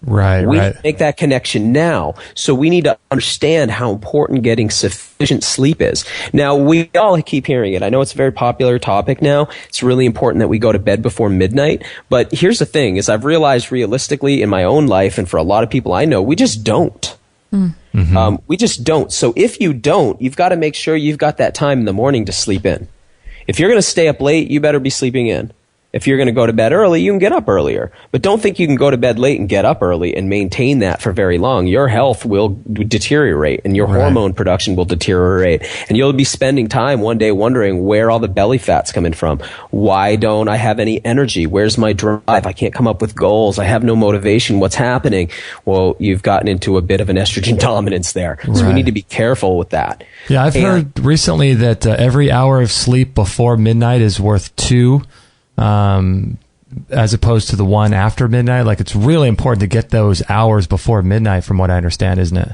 Right. Make that connection now. So we need to understand how important getting sufficient sleep is. Now, we all keep hearing it. I know it's a very popular topic now. It's really important that we go to bed before midnight. But here's the thing, is I've realized realistically in my own life and for a lot of people I know, we just don't. We just don't. So if you don't, you've got to make sure you've got that time in the morning to sleep in. If you're going to stay up late, you better be sleeping in. If you're going to go to bed early, you can get up earlier. But don't think you can go to bed late and get up early and maintain that for very long. Your health will deteriorate and your hormone production will deteriorate. And you'll be spending time one day wondering where all the belly fat's coming from. Why don't I have any energy? Where's my drive? I can't come up with goals. I have no motivation. What's happening? Well, you've gotten into a bit of an estrogen dominance there. So we need to be careful with that. Yeah, I've heard recently that every hour of sleep before midnight is worth 2. As opposed to the 1 after midnight. Like, it's really important to get those hours before midnight, from what I understand, isn't it?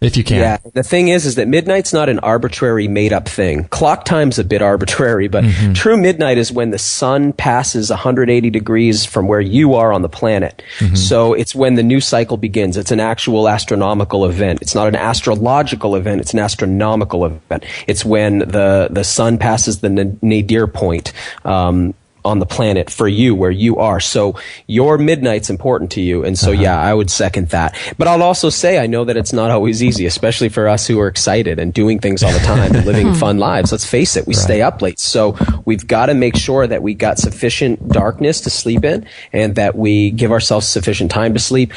If you can. Yeah. The thing is that midnight's not an arbitrary made up thing. Clock time's a bit arbitrary, but true midnight is when the sun passes 180 degrees from where you are on the planet. So it's when the new cycle begins. It's an actual astronomical event. It's not an astrological event. It's an astronomical event. It's when the sun passes the nadir point, on the planet for you, where you are. So your midnight's important to you. And so, yeah, I would second that. But I'll also say, I know that it's not always easy, especially for us who are excited and doing things all the time and living fun lives. Let's face it, we stay up late. So we've got to make sure that we got sufficient darkness to sleep in and that we give ourselves sufficient time to sleep.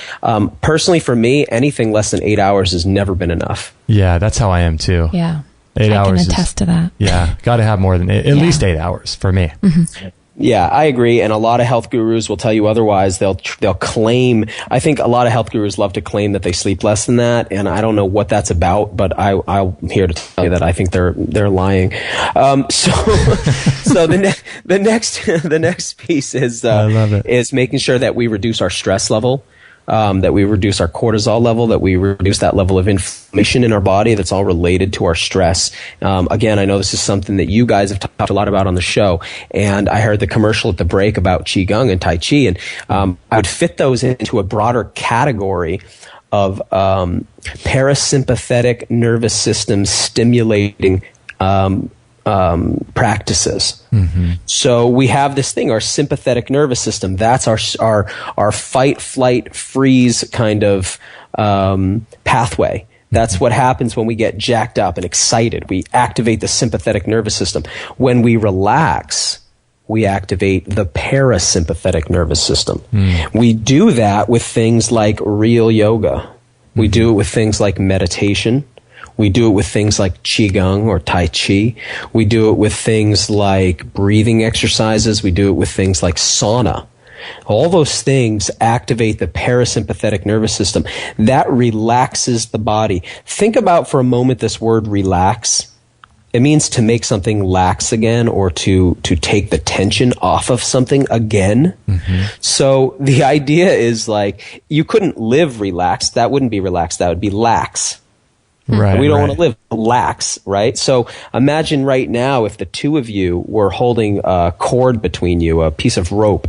Personally, for me, anything less than 8 hours has never been enough. Yeah, that's how I am too. Yeah. 8 hours. I can attest to that. Yeah, got to have more than at least 8 hours for me. Mm-hmm. Yeah, I agree. And a lot of health gurus will tell you otherwise. They'll claim, I think a lot of health gurus love to claim that they sleep less than that. And I don't know what that's about, but I'm here to tell you that I think they're lying. So the next piece is, I love it. is making sure that we reduce our stress level. That we reduce our cortisol level, that we reduce that level of inflammation in our body that's all related to our stress. Again, I know this is something that you guys have talked a lot about on the show, and I heard the commercial at the break about Qigong and Tai Chi, and I would fit those into a broader category of parasympathetic nervous system stimulating practices. Mm-hmm. So we have this thing, our sympathetic nervous system. That's our fight, flight, freeze kind of pathway. That's what happens when we get jacked up and excited. We activate the sympathetic nervous system. When we relax, we activate the parasympathetic nervous system. We do that with things like real yoga. We do it with things like meditation. We do it with things like Qigong or Tai Chi. We do it with things like breathing exercises. We do it with things like sauna. All those things activate the parasympathetic nervous system. That relaxes the body. Think about for a moment this word relax. It means to make something lax again, or to take the tension off of something again. Mm-hmm. So the idea is like, you couldn't live relaxed. That wouldn't be relaxed. That would be lax. Right, we don't want to live lax, right? So imagine right now if the two of you were holding a cord between you, a piece of rope.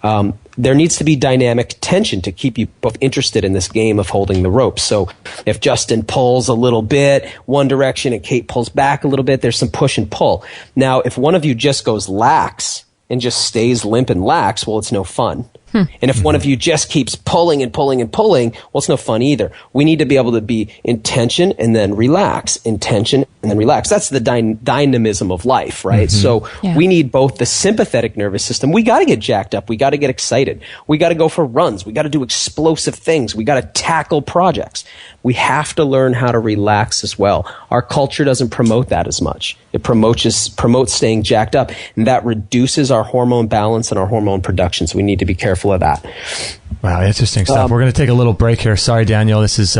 There needs to be dynamic tension to keep you both interested in this game of holding the rope. So if Justin pulls a little bit one direction and Kate pulls back a little bit, there's some push and pull. Now, if one of you just goes lax and just stays limp and lax, well, it's no fun. And if one of you just keeps pulling and pulling and pulling, well, it's no fun either. We need to be able to be in tension and then relax, in tension and then relax. That's the dynamism of life, right? So we need both the sympathetic nervous system. We got to get jacked up. We got to get excited. We got to go for runs. We got to do explosive things. We got to tackle projects. We have to learn how to relax as well. Our culture doesn't promote that as much. It promotes staying jacked up, and that reduces our hormone balance and our hormone production. So we need to be careful of that. Wow, interesting stuff. We're going to take a little break here. Sorry, Daniel. This is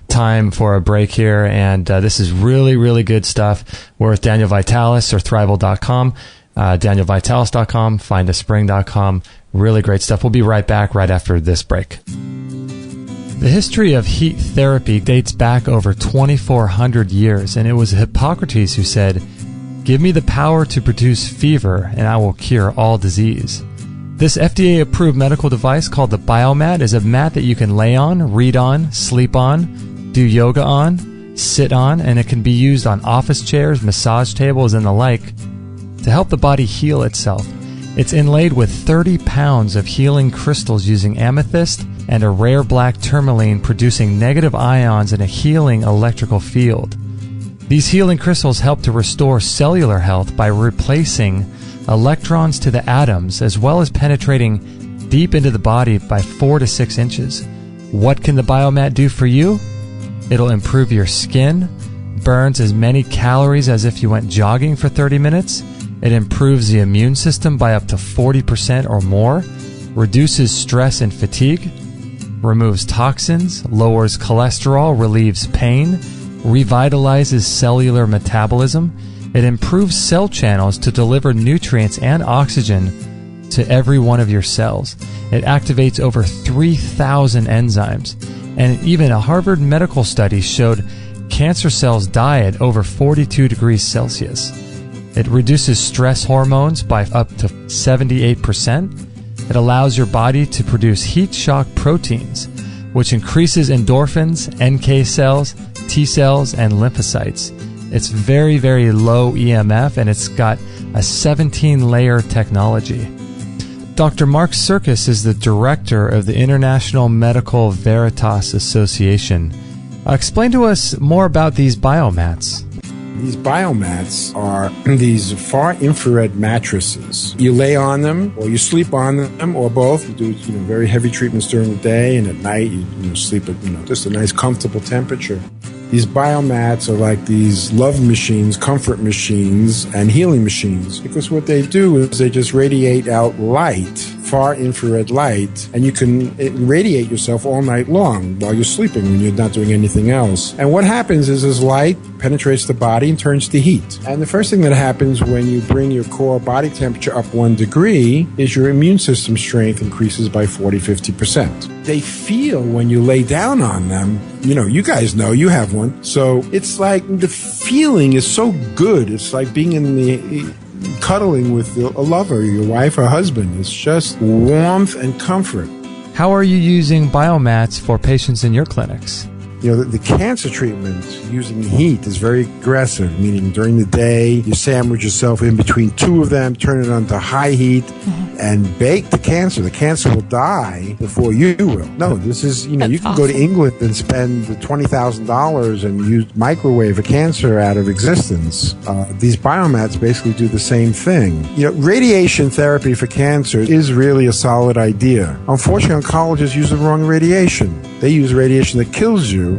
time for a break here, and this is really, really good stuff. We're with Daniel Vitalis, or Thrival.com, DanielVitalis.com, findaspring.com. Really great stuff. We'll be right back right after this break. The history of heat therapy dates back over 2,400 years, and it was Hippocrates who said, "Give me the power to produce fever, and I will cure all disease." This FDA-approved medical device called the Biomat is a mat that you can lay on, read on, sleep on, do yoga on, sit on, and it can be used on office chairs, massage tables, and the like to help the body heal itself. It's inlaid with 30 pounds of healing crystals using amethyst and a rare black tourmaline, producing negative ions in a healing electrical field. These healing crystals help to restore cellular health by replacing electrons to the atoms, as well as penetrating deep into the body by 4 to 6 inches. What can the Biomat do for you? It'll improve your skin, burns as many calories as if you went jogging for 30 minutes. It improves the immune system by up to 40% or more, reduces stress and fatigue, removes toxins, lowers cholesterol, relieves pain, revitalizes cellular metabolism. It improves cell channels to deliver nutrients and oxygen to every one of your cells. It activates over 3,000 enzymes. And even a Harvard medical study showed cancer cells die at over 42 degrees Celsius. It reduces stress hormones by up to 78%. It allows your body to produce heat shock proteins, which increases endorphins, NK cells, T cells, and lymphocytes. It's very, very low EMF, and it's got a 17-layer technology. Dr. Mark Serkis is the director of the International Medical Veritas Association. Explain to us more about these biomats. These biomats are these far infrared mattresses. You lay on them, or you sleep on them, or both. You do very heavy treatments during the day, and at night you sleep at just a nice comfortable temperature. These biomats are like these love machines, comfort machines, and healing machines, because what they do is they just radiate out light, far infrared light, and you can radiate yourself all night long while you're sleeping when you're not doing anything else. And what happens is this light penetrates the body and turns to heat. And the first thing that happens when you bring your core body temperature up 1 degree is your immune system strength increases by 40-50%. They feel when you lay down on them, you guys know, you have one. So it's like the feeling is so good. It's like being in the cuddling with a lover, your wife or husband. It's just warmth and comfort. How are you using biomats for patients in your clinics? The cancer treatment using heat is very aggressive, meaning during the day, you sandwich yourself in between two of them, turn it on to high heat, and bake the cancer. The cancer will die before you will. No, this is, you can go to England and spend $20,000 and use microwave a cancer out of existence. These biomats basically do the same thing. Radiation therapy for cancer is really a solid idea. Unfortunately, oncologists use the wrong radiation. They use radiation that kills you.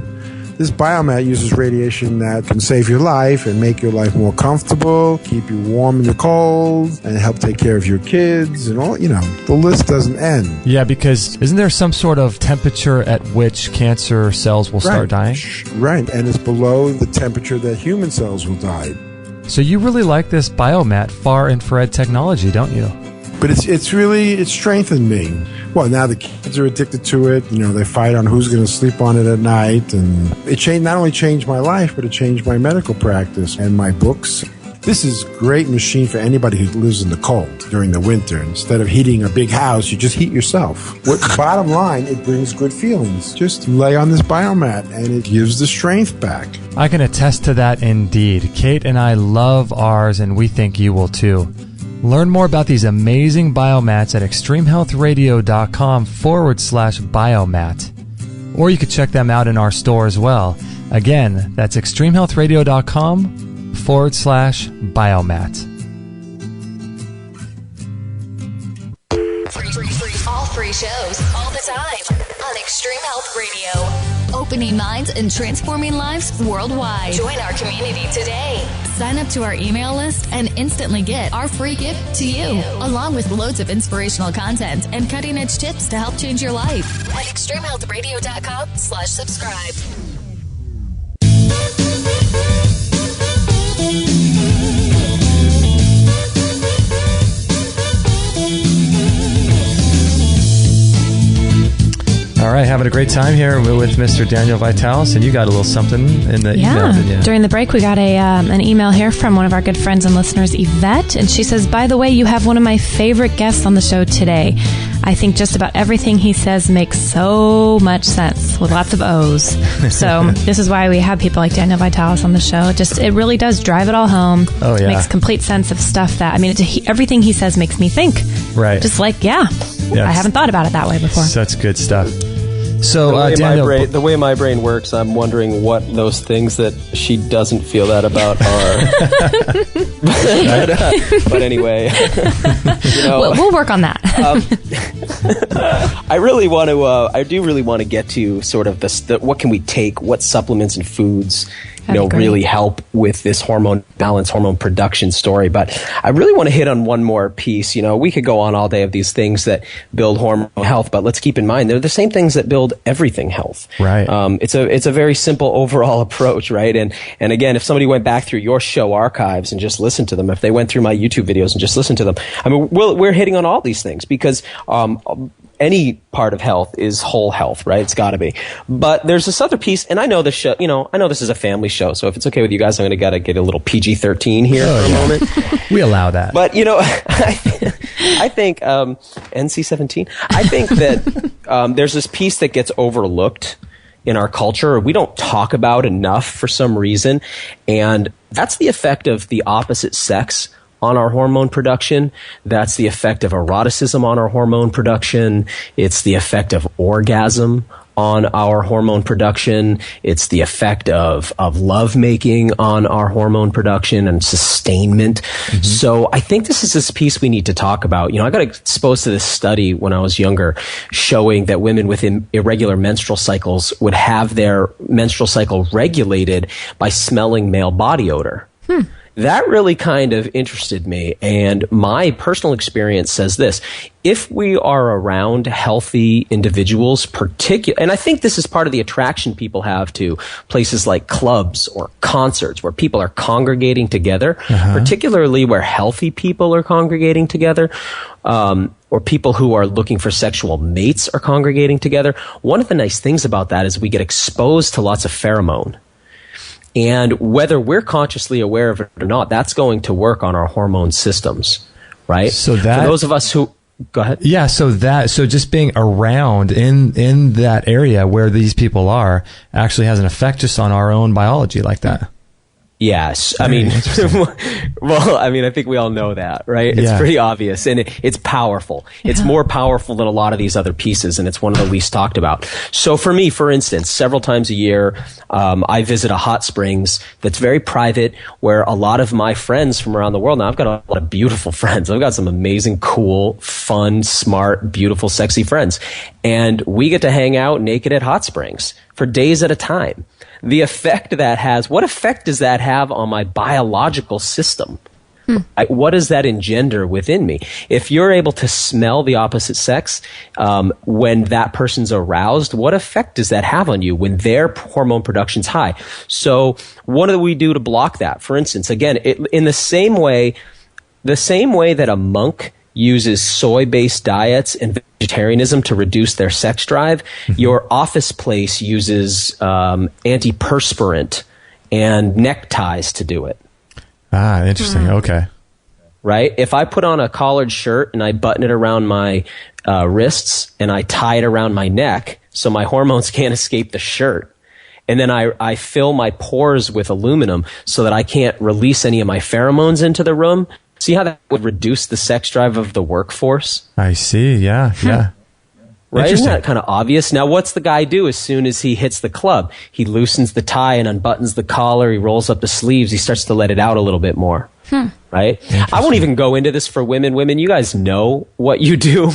This biomat uses radiation that can save your life and make your life more comfortable, keep you warm in the cold, and help take care of your kids and all, the list doesn't end. Yeah, because isn't there some sort of temperature at which cancer cells will start dying? Right, and it's below the temperature that human cells will die. So you really like this biomat far infrared technology, don't you? But it's strengthened me. Well, now the kids are addicted to it. They fight on who's going to sleep on it at night. And it not only changed my life, but it changed my medical practice and my books. This is a great machine for anybody who lives in the cold during the winter. Instead of heating a big house, you just heat yourself. Bottom line, it brings good feelings. Just lay on this biomat and it gives the strength back. I can attest to that indeed. Kate and I love ours, and we think you will too. Learn more about these amazing biomats at extremehealthradio.com/biomat. Or you could check them out in our store as well. Again, that's extremehealthradio.com/biomat. All free shows, all the time, on Extreme Health Radio. Opening minds and transforming lives worldwide. Join our community today. Sign up to our email list and instantly get our free gift to you, along with loads of inspirational content and cutting-edge tips to help change your life at extremehealthradio.com/subscribe. All right, having a great time here with Mr. Daniel Vitalis, and you got a little something in the email, didn't you? During the break, we got an email here from one of our good friends and listeners, Yvette, and she says, by the way, you have one of my favorite guests on the show today. I think just about everything he says makes so much sense, with lots of O's. So this is why we have people like Daniel Vitalis on the show. It really does drive it all home. Oh, yeah. Makes complete sense of stuff that, everything he says makes me think. Right. Just like, I haven't thought about it that way before. Such good stuff. So, Daniel, the way my brain works, I'm wondering what those things that she doesn't feel that about are. But anyway, we'll work on that. I do really want to get to sort of the what can we take, what supplements and foods really help with this hormone balance, hormone production story. But I really want to hit on one more piece. We could go on all day of these things that build hormonal health, but let's keep in mind they're the same things that build everything health. Right. It's a very simple overall approach, right? And again, if somebody went back through your show archives and just listened to them, if they went through my YouTube videos and just listened to them, we're hitting on all these things because any part of health is whole health, right? It's got to be. But there's this other piece, and I know this show, I know this is a family show, so if it's okay with you guys, I'm going to gotta get a little PG-13 here for a moment. We allow that. But I think NC-17. I think that there's this piece that gets overlooked in our culture, or we don't talk about enough for some reason, and that's the effect of the opposite sex on our hormone production. That's the effect of eroticism on our hormone production. It's the effect of orgasm on our hormone production. It's the effect of lovemaking on our hormone production and sustainment. Mm-hmm. So I think this is this piece we need to talk about. You know, I got exposed to this study when I was younger showing that women with irregular menstrual cycles would have their menstrual cycle regulated by smelling male body odor. That really kind of interested me, and my personal experience says this. If we are around healthy individuals, and I think this is part of the attraction people have to places like clubs or concerts where people are congregating together, particularly where healthy people are congregating together, or people who are looking for sexual mates are congregating together. One of the nice things about that is we get exposed to lots of pheromone. And whether we're consciously aware of it or not, that's going to work on our hormone systems, right? So that, for those of us who, go ahead. Yeah. So just being around in that area where these people are actually has an effect just on our own biology like that. Yes. I mean, well, I mean, I think we all know that, right? It's pretty obvious, and it's powerful. It's more powerful than a lot of these other pieces, and it's one of the least talked about. So for me, for instance, several times a year, I visit a hot springs that's very private where a lot of my friends from around the world, now I've got a lot of beautiful friends. I've got some amazing, cool, fun, smart, beautiful, sexy friends. And we get to hang out naked at hot springs for days at a time. The effect that has, what effect does that have on my biological system? What does that engender within me? If you're able to smell the opposite sex when that person's aroused, what effect does that have on you when their hormone production's high? So what do we do to block that? For instance, again, in the same way that a monk uses soy-based diets and vegetarianism to reduce their sex drive, your office place uses antiperspirant and neckties to do it. Ah, interesting. Okay. Right? If I put on a collared shirt and I button it around my wrists and I tie it around my neck so my hormones can't escape the shirt, and then I fill my pores with aluminum so that I can't release any of my pheromones into the room, see how that would reduce the sex drive of the workforce? I see. Yeah. Right? Isn't that kind of obvious? Now, what's the guy do as soon as he hits the club? He loosens the tie and unbuttons the collar. He rolls up the sleeves. He starts to let it out a little bit more. Right? I won't even go into this for women. Women, you guys know what you do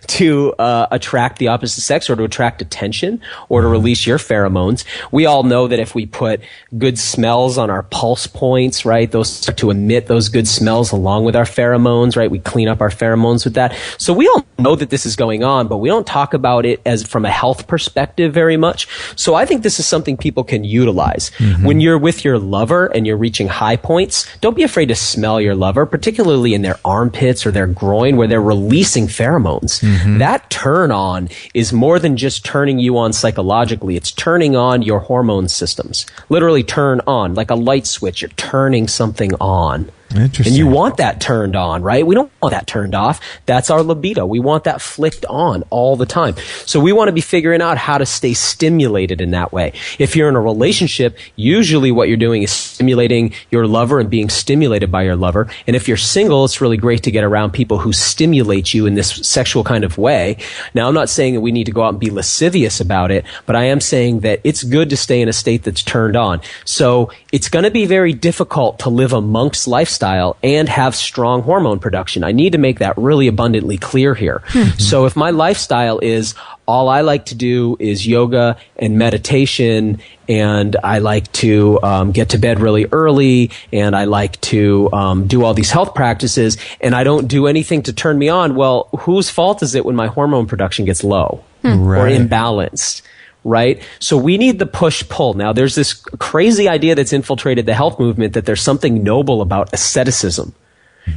to attract the opposite sex or to attract attention or to release your pheromones. We all know that if we put good smells on our pulse points, right, those start to emit those good smells along with our pheromones, right? We clean up our pheromones with that. So we all know that this is going on, but we don't talk about it as from a health perspective very much. So I think this is something people can utilize. When you're with your lover and you're reaching high points, don't be afraid to smell your lover, particularly in their armpits or their groin where they're releasing pheromones. That turn on is more than just turning you on psychologically. It's turning on your hormone systems. Literally turn on, like a light switch. You're turning something on. And you want that turned on, right? We don't want that turned off. That's our libido. We want that flicked on all the time. So we want to be figuring out how to stay stimulated in that way. If you're in a relationship, usually what you're doing is stimulating your lover and being stimulated by your lover. And if you're single, it's really great to get around people who stimulate you in this sexual kind of way. Now, I'm not saying that we need to go out and be lascivious about it, but I am saying that it's good to stay in a state that's turned on. So it's going to be very difficult to live a monk's lifestyle and have strong hormone production. I need to make that really abundantly clear here. So if my lifestyle is all I like to do is yoga and meditation, and I like to get to bed really early, and I like to do all these health practices, and I don't do anything to turn me on, well, whose fault is it when my hormone production gets low or imbalanced? Right? So we need the push-pull. Now, there's this crazy idea that's infiltrated the health movement that there's something noble about asceticism.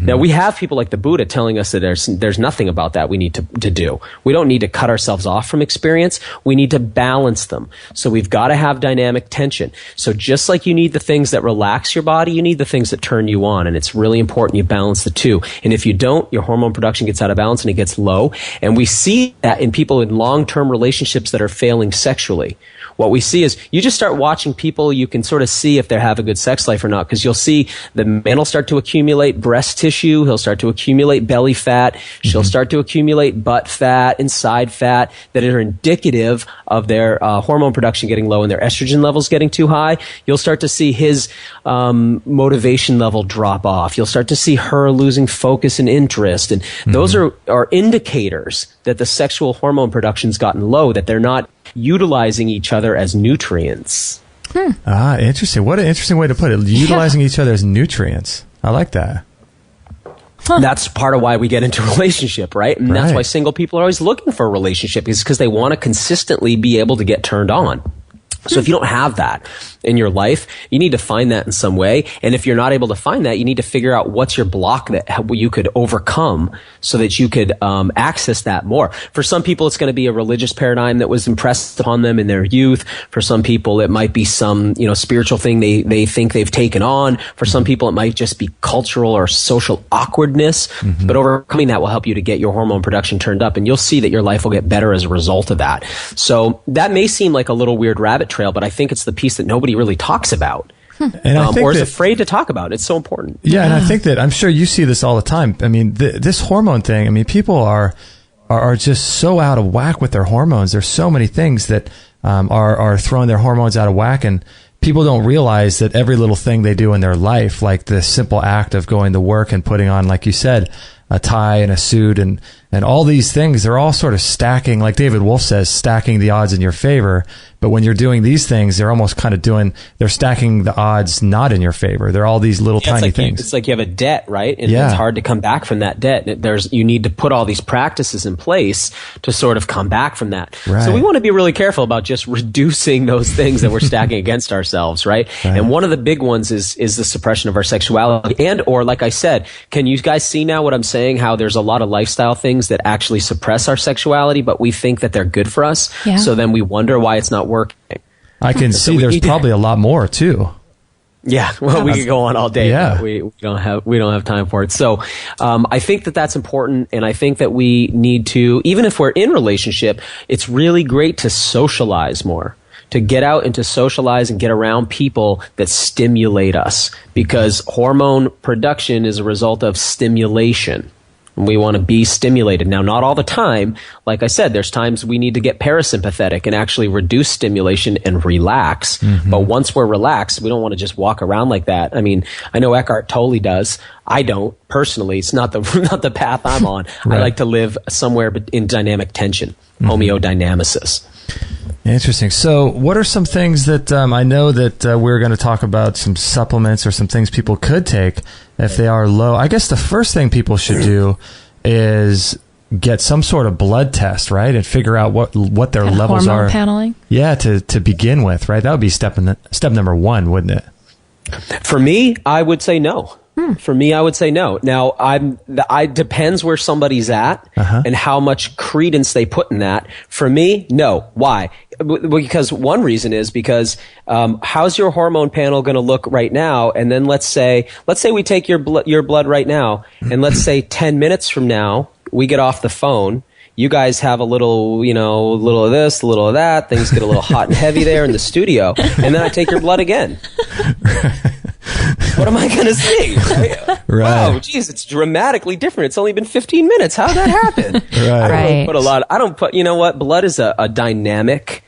Now, we have people like the Buddha telling us that there's nothing about that we need to do. We don't need to cut ourselves off from experience. We need to balance them. So we've got to have dynamic tension. So just like you need the things that relax your body, you need the things that turn you on. And it's really important you balance the two. And if you don't, your hormone production gets out of balance and it gets low. And we see that in people in long-term relationships that are failing sexually, what we see is you just start watching people, you can sort of see if they have a good sex life or not, because you'll see the man will start to accumulate breast tissue, he'll start to accumulate belly fat, she'll start to accumulate butt fat and side fat that are indicative of their hormone production getting low and their estrogen levels getting too high. You'll start to see his motivation level drop off. You'll start to see her losing focus and interest, and those are indicators that the sexual hormone production's gotten low, that they're not utilizing each other as nutrients. Interesting. What an interesting way to put it. Utilizing each other as nutrients. I like that. That's part of why we get into a relationship, right? And that's why single people are always looking for a relationship, is because they want to consistently be able to get turned on. So if you don't have that in your life, you need to find that in some way. And if you're not able to find that, you need to figure out what's your block that you could overcome so that you could access that more. For some people, it's going to be a religious paradigm that was impressed upon them in their youth. For some people, it might be some, spiritual thing they think they've taken on. For some people, it might just be cultural or social awkwardness. But overcoming that will help you to get your hormone production turned up. And you'll see that your life will get better as a result of that. So that may seem like a little weird rabbit trail, but I think it's the piece that nobody really talks about. And I think or is afraid to talk about. It's so important. Yeah, and I think that, I'm sure you see this all the time. I mean, this hormone thing, I mean, people are just so out of whack with their hormones. There's so many things that are throwing their hormones out of whack, and people don't realize that every little thing they do in their life, like the simple act of going to work and putting on, like you said, a tie and a suit and all these things, they're all sort of stacking, like David Wolf says, stacking the odds in your favor. But when you're doing these things, they're almost kind of they're stacking the odds not in your favor. They're all these little tiny things. It's like you have a debt, right? And it's hard to come back from that debt. You need to put all these practices in place to sort of come back from that. Right. So we want to be really careful about just reducing those things that we're stacking against ourselves, right? And one of the big ones is the suppression of our sexuality. Or like I said, can you guys see now what I'm saying? How there's a lot of lifestyle things that actually suppress our sexuality, but we think that they're good for us. Yeah. So then we wonder why it's not working. I can see there's probably a lot more too. Yeah, well, we could go on all day. Yeah. But we don't have time for it. So, I think that that's important, and I think that we need to, even if we're in relationship, it's really great to socialize more, to get out and to socialize and get around people that stimulate us, because hormone production is a result of stimulation. We want to be stimulated. Now, not all the time. Like I said, there's times we need to get parasympathetic and actually reduce stimulation and relax. But once we're relaxed, we don't want to just walk around like that. I mean, I know Eckhart Tolle does. I don't personally. It's not the path I'm on. Right. I like to live somewhere in dynamic tension, homeodynamicis. Interesting. So what are some things that I know that we're going to talk about, some supplements or some things people could take if they are low? I guess the first thing people should do is get some sort of blood test, right? And figure out what their levels hormone are. Paneling? Yeah, to begin with, right? That would be step number one, wouldn't it? For me, I would say no. For me, I would say no. Now, I depends where somebody's at and how much credence they put in that. For me, no. Why? Because one reason is because how's your hormone panel going to look right now? And then let's say we take your blood right now, and let's say 10 minutes from now we get off the phone. You guys have a little of this, a little of that. Things get a little hot and heavy there in the studio, and then I take your blood again. What am I going to say? Right? Wow, geez, it's dramatically different. It's only been 15 minutes. How'd that happen? I don't put, you know what? Blood is a dynamic,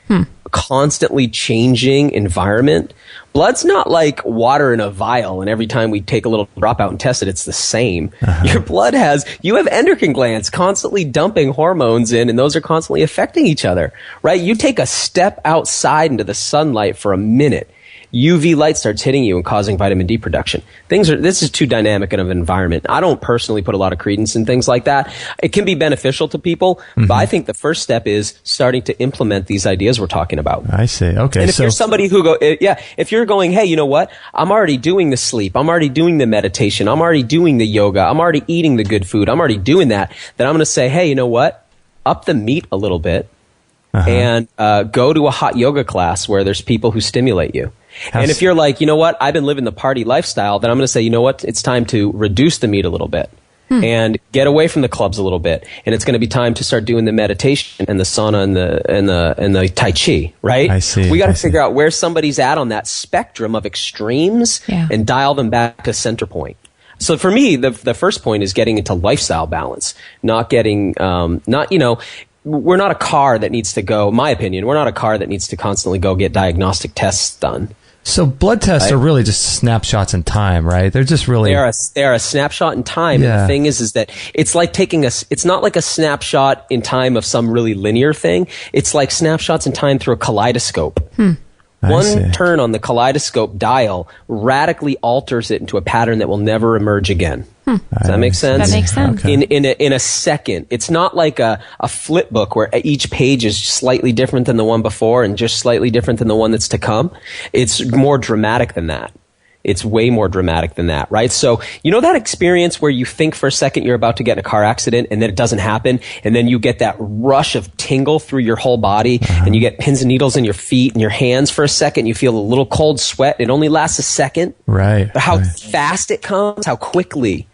constantly changing environment. Blood's not like water in a vial, and every time we take a little drop out and test it, it's the same. Your blood you have endocrine glands constantly dumping hormones in, and those are constantly affecting each other, right? You take a step outside into the sunlight for a minute, UV light starts hitting you and causing vitamin D production. This is too dynamic of an environment. I don't personally put a lot of credence in things like that. It can be beneficial to people, but I think the first step is starting to implement these ideas we're talking about. I see. Okay. And if you're somebody if you're going, hey, you know what? I'm already doing the sleep. I'm already doing the meditation. I'm already doing the yoga. I'm already eating the good food. I'm already doing that. Then I'm going to say, hey, you know what? Up the meat a little bit and go to a hot yoga class where there's people who stimulate you. And if you're like, you know what, I've been living the party lifestyle, then I'm going to say, you know what, it's time to reduce the meat a little bit. and get away from the clubs a little bit. And it's going to be time to start doing the meditation and the sauna and the Tai Chi, right? I see. We got to figure out where somebody's at on that spectrum of extremes and dial them back to center point. So for me, the first point is getting into lifestyle balance, not getting, we're not a car that needs to go, in my opinion, we're not a car that needs to constantly go get diagnostic tests done. So blood tests are really just snapshots in time, right? They're just really... They are a snapshot in time. Yeah. And the thing is that it's like it's not like a snapshot in time of some really linear thing. It's like snapshots in time through a kaleidoscope. One turn on the kaleidoscope dial radically alters it into a pattern that will never emerge again. Does that make sense? That makes sense. Okay. In a second. It's not like a flip book where each page is slightly different than the one before and just slightly different than the one that's to come. It's more dramatic than that. It's way more dramatic than that, right? So, you know that experience where you think for a second you're about to get in a car accident and then it doesn't happen, and then you get that rush of tingle through your whole body, and you get pins and needles in your feet and your hands for a second, you feel a little cold sweat. It only lasts a second. Right. But how fast it comes, how quickly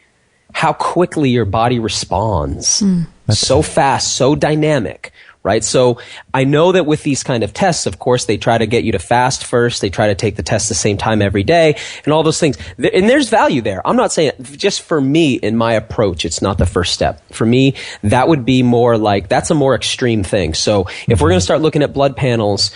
your body responds. So fast, so dynamic. Right. So I know that with these kind of tests, of course, they try to get you to fast first. They try to take the test the same time every day and all those things. And there's value there. I'm not saying just for me in my approach, it's not the first step. For me, that would be more like that's a more extreme thing. So if we're going to start looking at blood panels,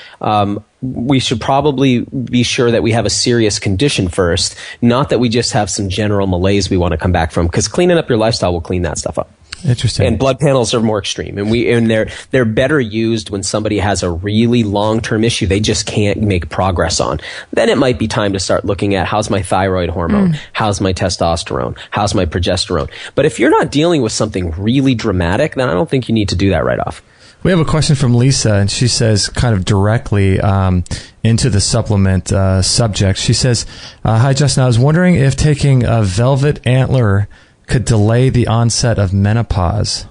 we should probably be sure that we have a serious condition first, not that we just have some general malaise we want to come back from, because cleaning up your lifestyle will clean that stuff up. Interesting. And blood panels are more extreme, and they're better used when somebody has a really long-term issue they just can't make progress on. Then it might be time to start looking at how's my thyroid hormone, how's my testosterone, how's my progesterone. But if you're not dealing with something really dramatic, then I don't think you need to do that right off. We have a question from Lisa, and she says kind of directly into the supplement subject. She says, hi, Justin. I was wondering if taking a velvet antler could delay the onset of menopause.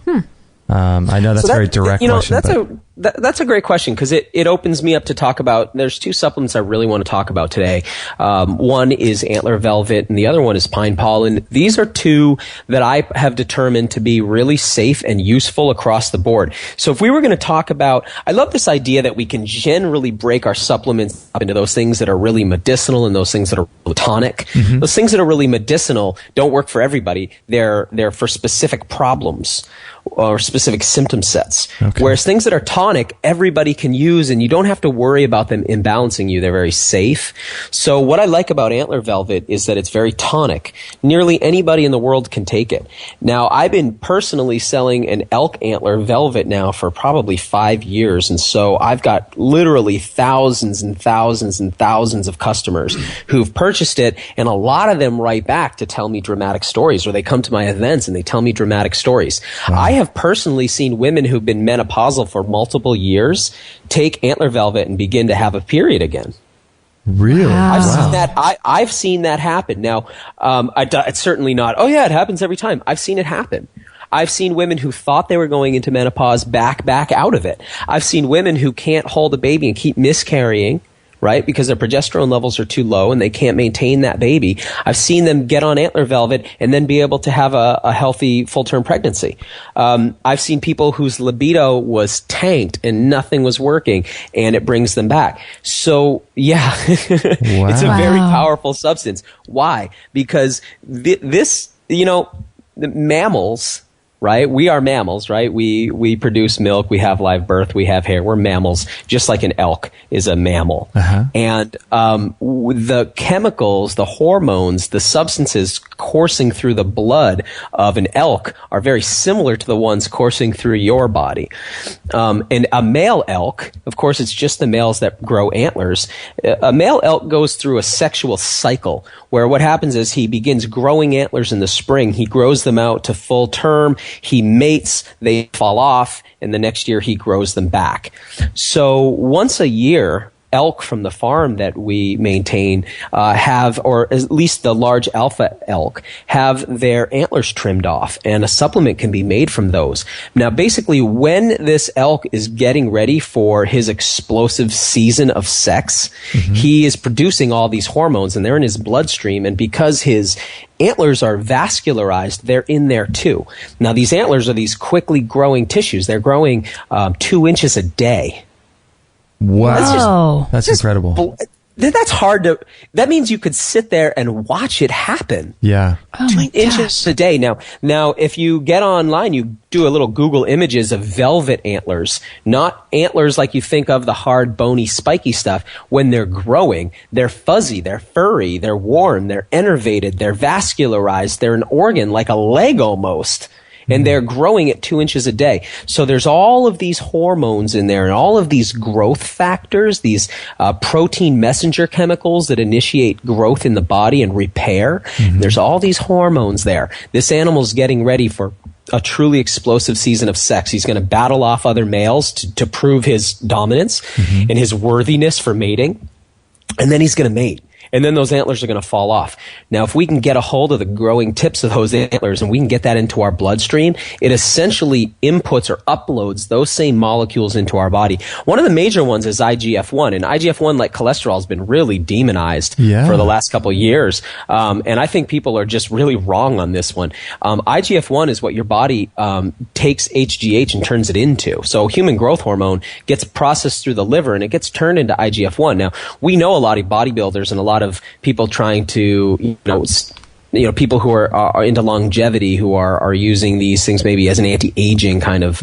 I know that's a very direct question. That's a great question, because it opens me up to talk about, there's two supplements I really want to talk about today. One is Antler Velvet and the other one is Pine Pollen. These are two that I have determined to be really safe and useful across the board. So if we were going to talk about, I love this idea that we can generally break our supplements up into those things that are really medicinal and those things that are really tonic. Those things that are really medicinal don't work for everybody. They're for specific problems or specific symptom sets. Okay. Whereas things that are tonic, everybody can use, and you don't have to worry about them imbalancing you. They're very safe. So what I like about Antler Velvet is that it's very tonic. Nearly anybody in the world can take it. Now, I've been personally selling an elk antler velvet now for probably 5 years, and so I've got literally thousands and thousands and thousands of customers who've purchased it, and a lot of them write back to tell me dramatic stories, or they come to my events and they tell me dramatic stories. Wow. I have personally seen women who've been menopausal for multiple years take Antler Velvet and begin to have a period again. Really? Wow. I've seen that happen. Now, it's certainly not, oh yeah, it happens every time. I've seen it happen. I've seen women who thought they were going into menopause back out of it. I've seen women who can't hold a baby and keep miscarrying, right? Because their progesterone levels are too low and they can't maintain that baby. I've seen them get on Antler Velvet and then be able to have a healthy full-term pregnancy. I've seen people whose libido was tanked and nothing was working, and it brings them back. So, yeah, It's a very powerful substance. Why? Because this, the mammals, right? We are mammals, right? We produce milk, we have live birth, we have hair. We're mammals, just like an elk is a mammal. And the chemicals, the hormones, the substances coursing through the blood of an elk are very similar to the ones coursing through your body. And a male elk, of course, it's just the males that grow antlers. A male elk goes through a sexual cycle where what happens is he begins growing antlers in the spring. He grows them out to full term. He mates, they fall off, and the next year he grows them back. So once a year, elk from the farm that we maintain have, or at least the large alpha elk, have their antlers trimmed off, and a supplement can be made from those. Now, basically, when this elk is getting ready for his explosive season of sex, he is producing all these hormones, and they're in his bloodstream, and because his antlers are vascularized, they're in there too. Now, these antlers are these quickly growing tissues. They're growing 2 inches a day. Wow. That's incredible. That's hard to, that means you could sit there and watch it happen. Yeah. 2 inches a day. Now, if you get online, you do a little Google images of velvet antlers, not antlers like you think of the hard, bony, spiky stuff. When they're growing, they're fuzzy, they're furry, they're warm, they're innervated, they're vascularized, they're an organ, like a leg almost. And they're growing at 2 inches a day. So there's all of these hormones in there and all of these growth factors, these protein messenger chemicals that initiate growth in the body and repair. There's all these hormones there. This animal's getting ready for a truly explosive season of sex. He's going to battle off other males to prove his dominance and his worthiness for mating. And then he's going to mate. And then those antlers are going to fall off. Now, if we can get a hold of the growing tips of those antlers and we can get that into our bloodstream, it essentially inputs or uploads those same molecules into our body. One of the major ones is IGF-1. And IGF-1, like cholesterol, has been really demonized for the last couple of years. And I think people are just really wrong on this one. IGF-1 is what your body takes HGH and turns it into. So human growth hormone gets processed through the liver and it gets turned into IGF-1. Now, we know a lot of bodybuilders and a lot of people trying to, people who are into longevity who are using these things maybe as an anti-aging kind of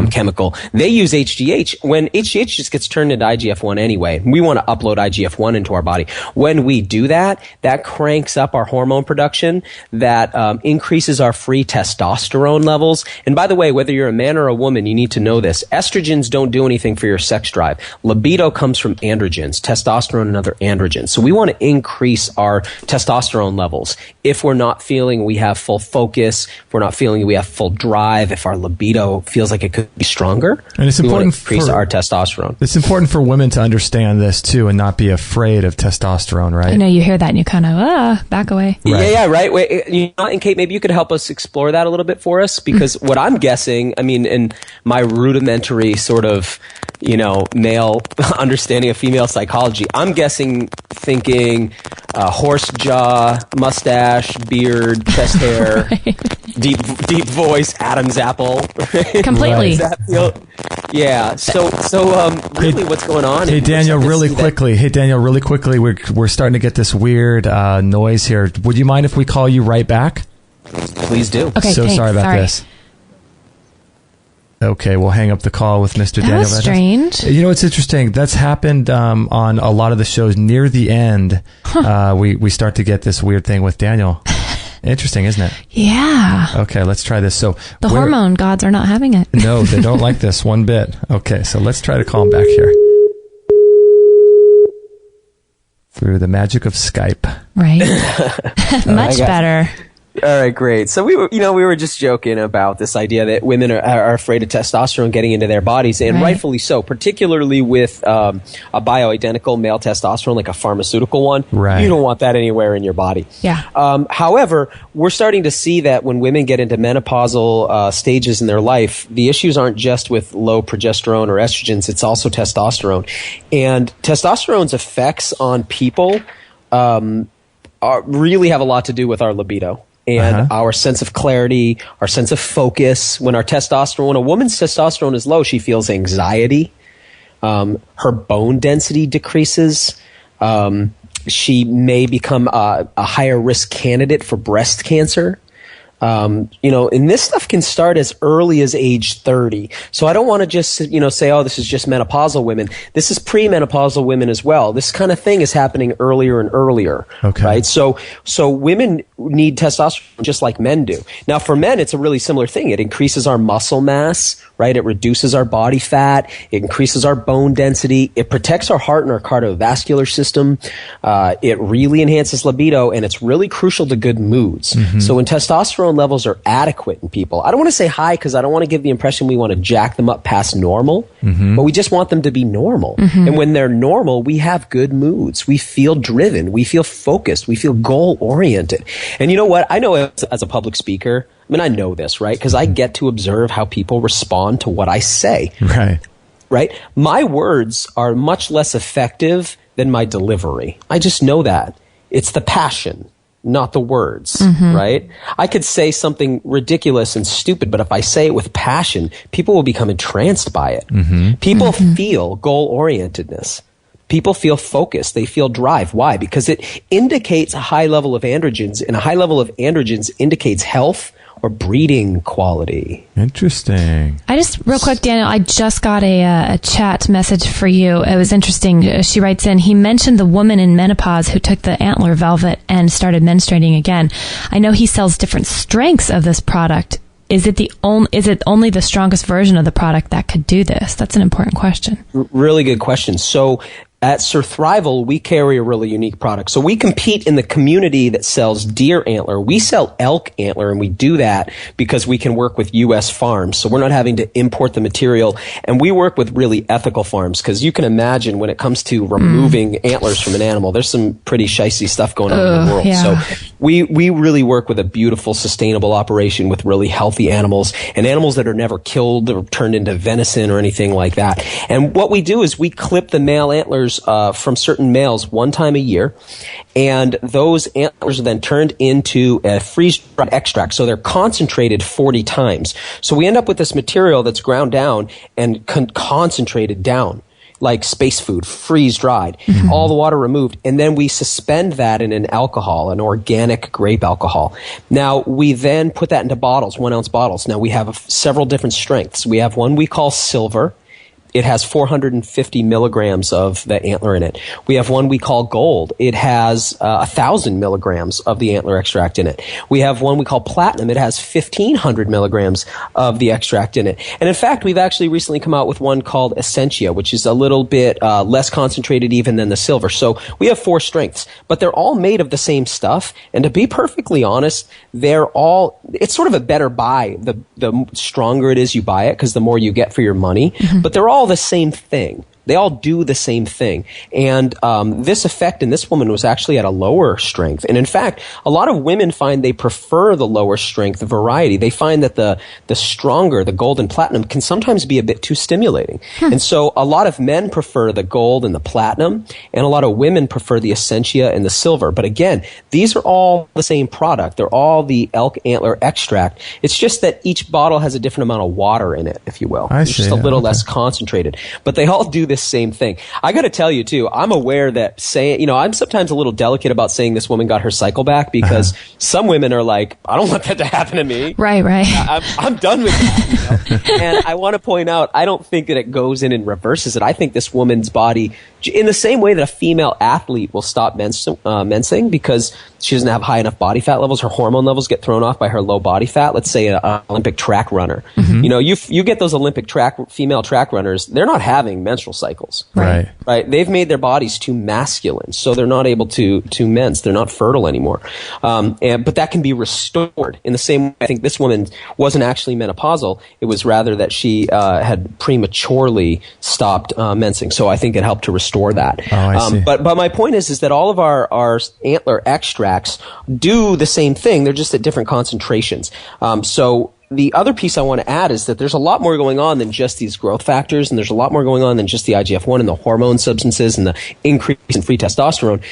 chemical. They use HGH. When HGH just gets turned into IGF-1 anyway, we want to upload IGF-1 into our body. When we do that, that cranks up our hormone production, that increases our free testosterone levels. And by the way, whether you're a man or a woman, you need to know this. Estrogens don't do anything for your sex drive. Libido comes from androgens, testosterone and other androgens. So we want to increase our testosterone levels. If we're not feeling we have full focus, if we're not feeling we have full drive, if our libido feels like it could be stronger, and it's important to increase our testosterone. It's important for women to understand this too and not be afraid of testosterone, right? I know you hear that and you kind of, back away. Right. Yeah, right. Wait, and Kate, maybe you could help us explore that a little bit for us, because what I'm guessing, in my rudimentary sort of, male understanding of female psychology, I'm thinking horse jaw, mustache, beard, chest hair, deep voice, Adam's apple. Completely. Yeah. So really, what's going on? Hey Daniel, really quickly, we're starting to get this weird noise here. Would you mind if we call you right back? Please do. Okay. So thanks. sorry about this. Okay, we'll hang up the call with Mr. Daniel Vitalis. That's strange. It's interesting. That's happened on a lot of the shows. Near the end, we start to get this weird thing with Daniel. Interesting, isn't it? Yeah. Okay, let's try this. So the hormone gods are not having it. No, they don't like this one bit. Okay, so let's try to call him back here. Through the magic of Skype. Right. Much better. All right, great. So we were just joking about this idea that women are afraid of testosterone getting into their bodies, and rightfully so, particularly with a bioidentical male testosterone, like a pharmaceutical one. Right. You don't want that anywhere in your body. Yeah. However, we're starting to see that when women get into menopausal stages in their life, the issues aren't just with low progesterone or estrogens, it's also testosterone. And testosterone's effects on people really have a lot to do with our libido. And our sense of clarity, our sense of focus. When a woman's testosterone is low, she feels anxiety. Her bone density decreases. She may become a higher risk candidate for breast cancer. And this stuff can start as early as age 30. So I don't want to just, say, oh, this is just menopausal women. This is premenopausal women as well. This kind of thing is happening earlier and earlier. Okay. Right? So women need testosterone just like men do. Now, for men, it's a really similar thing. It increases our muscle mass, right? It reduces our body fat. It increases our bone density. It protects our heart and our cardiovascular system. It really enhances libido, and it's really crucial to good moods. So when testosterone levels are adequate in people, I don't want to say high because I don't want to give the impression we want to jack them up past normal, but we just want them to be normal. And when they're normal, we have good moods. We feel driven. We feel focused. We feel goal-oriented. And you know what? I know as a public speaker, I mean, I know this, right? Because I get to observe how people respond to what I say. Right? My words are much less effective than my delivery. I just know that. It's the passion, not the words, right? I could say something ridiculous and stupid, but if I say it with passion, people will become entranced by it. People feel goal-orientedness. People feel focused. They feel drive. Why? Because it indicates a high level of androgens, and a high level of androgens indicates health or breeding quality. Interesting. I just, real quick, Daniel, I just got a chat message for you. It was interesting. She writes in, he mentioned the woman in menopause who took the Antler velvet and started menstruating again. I know he sells different strengths of this product. Is it only the strongest version of the product that could do this? That's an important question. Really good question. So at Surthrival, we carry a really unique product. So we compete in the community that sells deer antler. We sell elk antler, and we do that because we can work with U.S. farms. So we're not having to import the material. And we work with really ethical farms because you can imagine when it comes to removing antlers from an animal, there's some pretty shicey stuff going on in the world. Yeah. So we really work with a beautiful, sustainable operation with really healthy animals and animals that are never killed or turned into venison or anything like that. And what we do is we clip the male antlers from certain males one time a year, and those antlers are then turned into a freeze-dried extract. So they're concentrated 40 times. So we end up with this material that's ground down and concentrated down, like space food, freeze-dried, all the water removed, and then we suspend that in an alcohol, an organic grape alcohol. Now, we then put that into bottles, 1 ounce bottles. Now, we have several different strengths. We have one we call silver. It has 450 milligrams of the antler in it. We have one we call gold. It has 1,000 milligrams of the antler extract in it. We have one we call platinum. It has 1,500 milligrams of the extract in it. And in fact, we've actually recently come out with one called Essentia, which is a little bit less concentrated even than the silver. So we have 4 strengths, but they're all made of the same stuff. And to be perfectly honest, it's sort of a better buy. The stronger it is you buy it, because the more you get for your money. But they're all the same thing. They all do the same thing. And this effect in this woman was actually at a lower strength. And in fact, a lot of women find they prefer the lower strength variety. They find that the stronger, the gold and platinum, can sometimes be a bit too stimulating. And so a lot of men prefer the gold and the platinum, and a lot of women prefer the Essentia and the silver. But again, these are all the same product. They're all the elk antler extract. It's just that each bottle has a different amount of water in it, if you will. It's just a little less concentrated. But they all do this same thing. I got to tell you too, I'm aware that I'm sometimes a little delicate about saying this woman got her cycle back, because some women are like, I don't want that to happen to me. Right. I'm done with that. And I want to point out, I don't think that it goes in and reverses it. I think this woman's body, in the same way that a female athlete will stop mensing because she doesn't have high enough body fat levels, her hormone levels get thrown off by her low body fat. Let's say an Olympic track runner. You get those Olympic female track runners, they're not having menstrual cycles. Right. They've made their bodies too masculine, so they're not able to mense. They're not fertile anymore. But that can be restored. In the same way, I think this woman wasn't actually menopausal. It was rather that she had prematurely stopped mensing. So I think it helped to restore that. I see. But my point is that all of our antler extracts do the same thing. They're just at different concentrations. So the other piece I want to add is that there's a lot more going on than just these growth factors, and there's a lot more going on than just the IGF-1 and the hormone substances and the increase in free testosterone.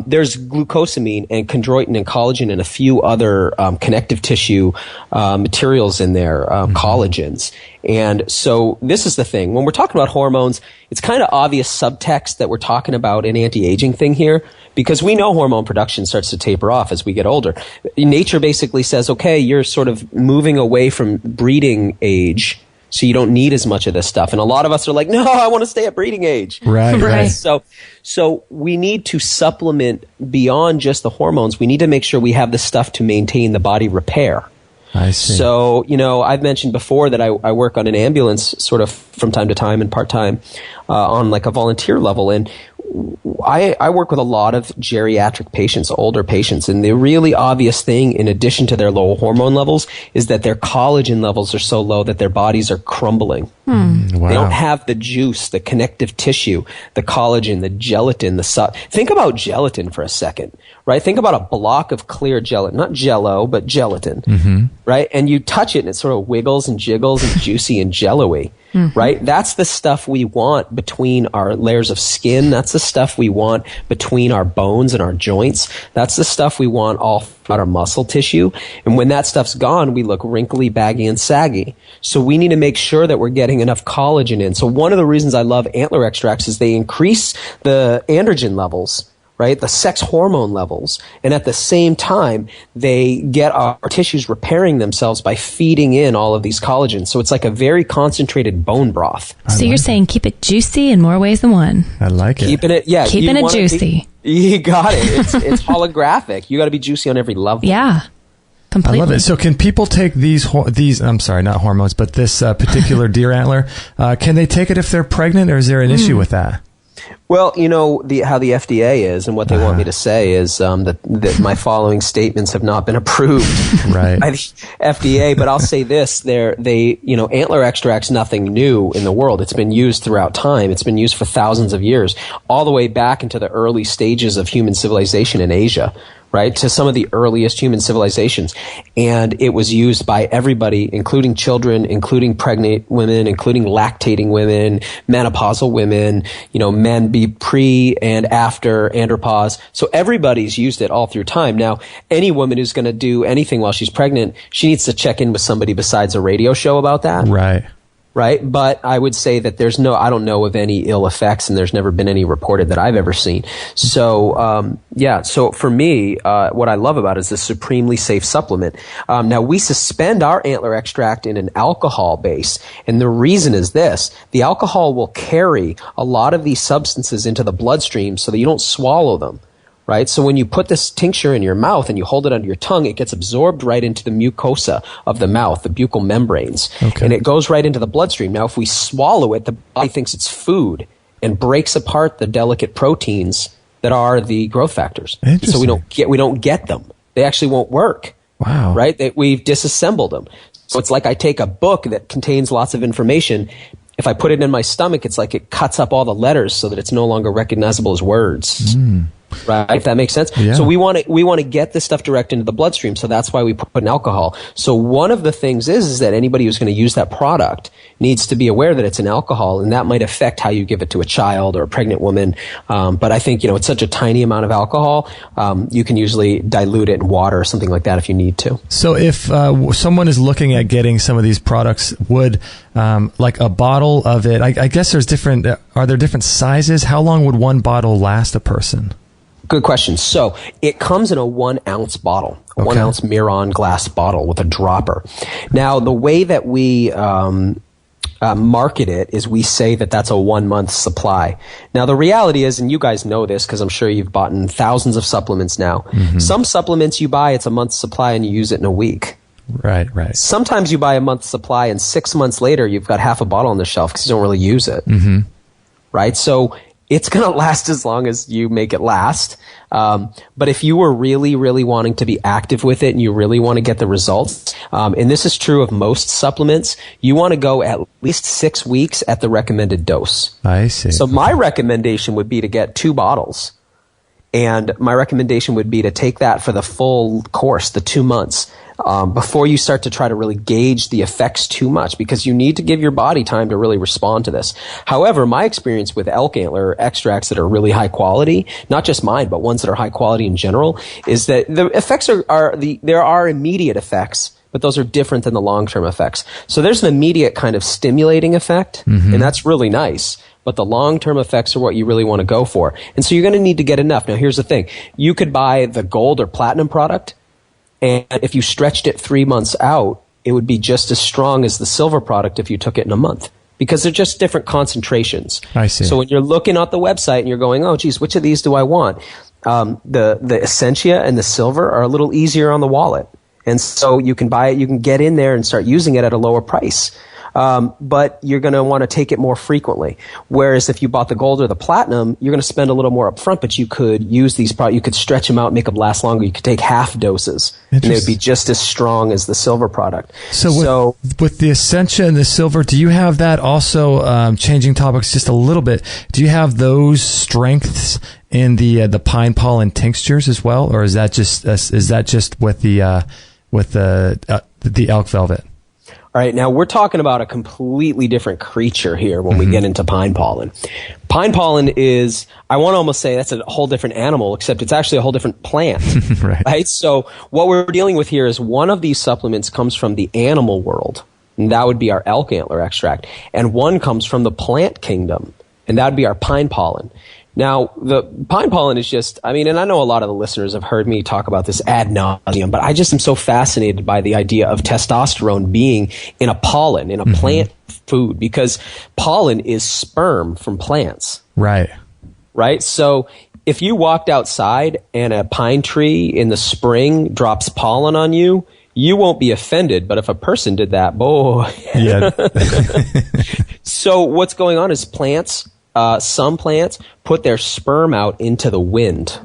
There's glucosamine and chondroitin and collagen and a few other connective tissue materials in there, collagens. And so this is the thing. When we're talking about hormones, it's kind of obvious subtext that we're talking about an anti-aging thing here, because we know hormone production starts to taper off as we get older. Nature basically says, okay, you're sort of moving away from breeding age, So you don't need as much of this stuff. And a lot of us are like, no, I want to stay at breeding age. Right. So we need to supplement beyond just the hormones. We need to make sure we have the stuff to maintain the body repair. I see. So, I've mentioned before that I work on an ambulance sort of from time to time and part-time on like a volunteer level. And I work with a lot of geriatric patients, older patients, and the really obvious thing, in addition to their low hormone levels, is that their collagen levels are so low that their bodies are crumbling. Wow. They don't have the juice, the connective tissue, the collagen, the gelatin, think about gelatin for a second, right? Think about a block of clear gelatin, not jello, but gelatin, right? And you touch it and it sort of wiggles and jiggles and juicy and jello-y. Right? That's the stuff we want between our layers of skin. That's the stuff we want between our bones and our joints. That's the stuff we want all throughout our muscle tissue. And when that stuff's gone, we look wrinkly, baggy, and saggy. So we need to make sure that we're getting enough collagen in. So one of the reasons I love Antler extracts is they increase the androgen levels, right? The sex hormone levels. And at the same time, they get our tissues repairing themselves by feeding in all of these collagens. So it's like a very concentrated bone broth. So you're saying keep it juicy in more ways than one. I like it. Keeping it juicy. You got it. It's holographic. You got to be juicy on every level. Yeah. Completely. I love it. So can people take these, I'm sorry, not hormones, but this particular deer antler, can they take it if they're pregnant, or is there an issue with that? Well, how the FDA is, and what they want me to say is that my following statements have not been approved by the FDA. But I'll say this: antler extract's nothing new in the world. It's been used throughout time. It's been used for thousands of years, all the way back into the early stages of human civilization in Asia. Right, to some of the earliest human civilizations. And it was used by everybody, including children, including pregnant women, including lactating women, menopausal women, men be pre and after andropause. So everybody's used it all through time. Now, any woman who's going to do anything while she's pregnant, she needs to check in with somebody besides a radio show about that. Right. But I would say that I don't know of any ill effects, and there's never been any reported that I've ever seen. So, so for me, what I love about it is this supremely safe supplement. Now we suspend our antler extract in an alcohol base. And the reason is this: the alcohol will carry a lot of these substances into the bloodstream so that you don't swallow them. Right? So when you put this tincture in your mouth and you hold it under your tongue, it gets absorbed right into the mucosa of the mouth, the buccal membranes. And it goes right into the bloodstream. Now, if we swallow it, the body thinks it's food and breaks apart the delicate proteins that are the growth factors. So we don't get them. They actually won't work. Wow. Right? We've disassembled them. So it's like I take a book that contains lots of information. If I put it in my stomach, it's like it cuts up all the letters so that it's no longer recognizable as words. Right, if that makes sense. Yeah. So we want to get this stuff direct into the bloodstream. So that's why we put in alcohol. So one of the things is that anybody who's going to use that product needs to be aware that it's an alcohol, and that might affect how you give it to a child or a pregnant woman. But I think it's such a tiny amount of alcohol. You can usually dilute it in water or something like that if you need to. So if someone is looking at getting some of these products, would like a bottle of it? I guess there's different. Are there different sizes? How long would one bottle last a person? Good question. So it comes in a 1 ounce bottle, a 1 ounce Miron glass bottle with a dropper. Now, the way that we market it is we say that that's a 1 month supply. Now, the reality is, and you guys know this because I'm sure you've bought in thousands of supplements now. Some supplements you buy, it's a month's supply and you use it in a week. Right. Sometimes you buy a month's supply and 6 months later you've got half a bottle on the shelf because you don't really use it. Right? So it's going to last as long as you make it last. But if you were really, really wanting to be active with it and you really want to get the results, and this is true of most supplements, you want to go at least 6 weeks at the recommended dose. I see. So my recommendation would be to get 2 bottles. And my recommendation would be to take that for the full course, the 2 months, before you start to try to really gauge the effects too much, because you need to give your body time to really respond to this. However, my experience with elk antler extracts that are really high quality, not just mine, but ones that are high quality in general, is that the effects there are immediate effects, but those are different than the long-term effects. So there's an immediate kind of stimulating effect, and that's really nice. But the long-term effects are what you really want to go for. And so you're going to need to get enough. Now, here's the thing. You could buy the gold or platinum product, and if you stretched it 3 months out, it would be just as strong as the silver product if you took it in a month, because they're just different concentrations. I see. So when you're looking at the website and you're going, oh, geez, which of these do I want? The Essentia and the silver are a little easier on the wallet. And so you can buy it, you can get in there and start using it at a lower price. But you're going to want to take it more frequently. Whereas if you bought the gold or the platinum, you're going to spend a little more up front, but you could use these products. You could stretch them out, make them last longer. You could take half doses, and they would be just as strong as the silver product. So with the Essentia and the silver, do you have that also, changing topics just a little bit, do you have those strengths in the pine pollen tinctures as well? Or is that just with the elk velvet? All right, now we're talking about a completely different creature here when we get into pine pollen. Pine pollen is, I want to almost say that's a whole different animal, except it's actually a whole different plant. right? So what we're dealing with here is one of these supplements comes from the animal world, and that would be our elk antler extract. And one comes from the plant kingdom, and that would be our pine pollen. Now, the pine pollen is just, I mean, and I know a lot of the listeners have heard me talk about this ad nauseum, but I just am so fascinated by the idea of testosterone being in a pollen, in a plant food, because pollen is sperm from plants. Right. Right? So if you walked outside and a pine tree in the spring drops pollen on you, you won't be offended. But if a person did that, boy. Yeah. So what's going on is some plants put their sperm out into the wind.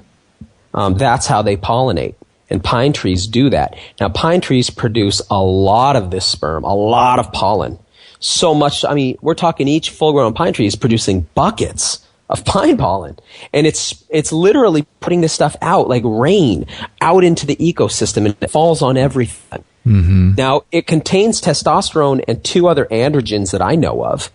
That's how they pollinate. And pine trees do that. Now, pine trees produce a lot of this sperm, a lot of pollen. So much, I mean, we're talking each full-grown pine tree is producing buckets of pine pollen. And it's literally putting this stuff out like rain out into the ecosystem, and it falls on everything. Now, it contains testosterone and two other androgens that I know of.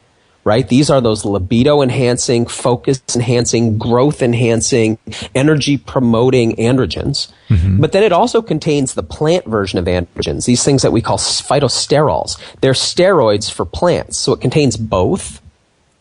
Right? These are those libido enhancing, focus enhancing, growth enhancing, energy promoting androgens. But then it also contains the plant version of androgens, these things that we call phytosterols. They're steroids for plants. So it contains both,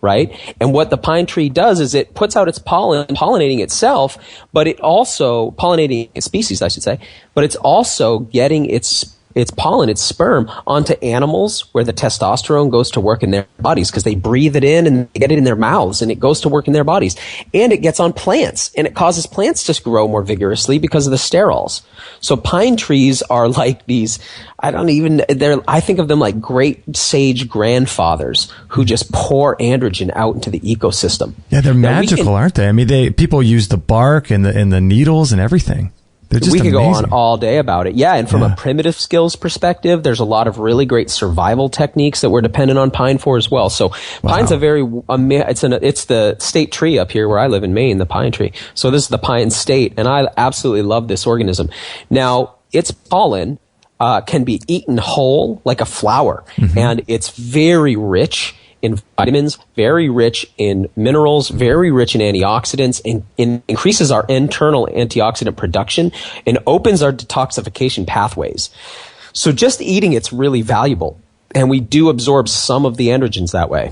right? And what the pine tree does is it puts out its pollen, pollinating itself, but it also, pollinating its species, I should say, but it's also getting its pollen, its sperm, onto animals where the testosterone goes to work in their bodies, because they breathe it in and they get it in their mouths and it goes to work in their bodies. And it gets on plants and it causes plants to grow more vigorously because of the sterols. So pine trees are like these, I think of them like great sage grandfathers who just pour androgen out into the ecosystem. Yeah, they're magical, aren't they? I mean, people use the bark and the needles and everything. We could go on all day about it. Yeah, and from a primitive skills perspective, there's a lot of really great survival techniques that we're dependent on pine for as well. So pine's it's the state tree up here where I live in Maine, the pine tree. So this is the pine state, and I absolutely love this organism. Now, its pollen can be eaten whole like a flower, and it's very rich in vitamins, very rich in minerals, very rich in antioxidants, and increases our internal antioxidant production and opens our detoxification pathways. So just eating it's really valuable, and we do absorb some of the androgens that way.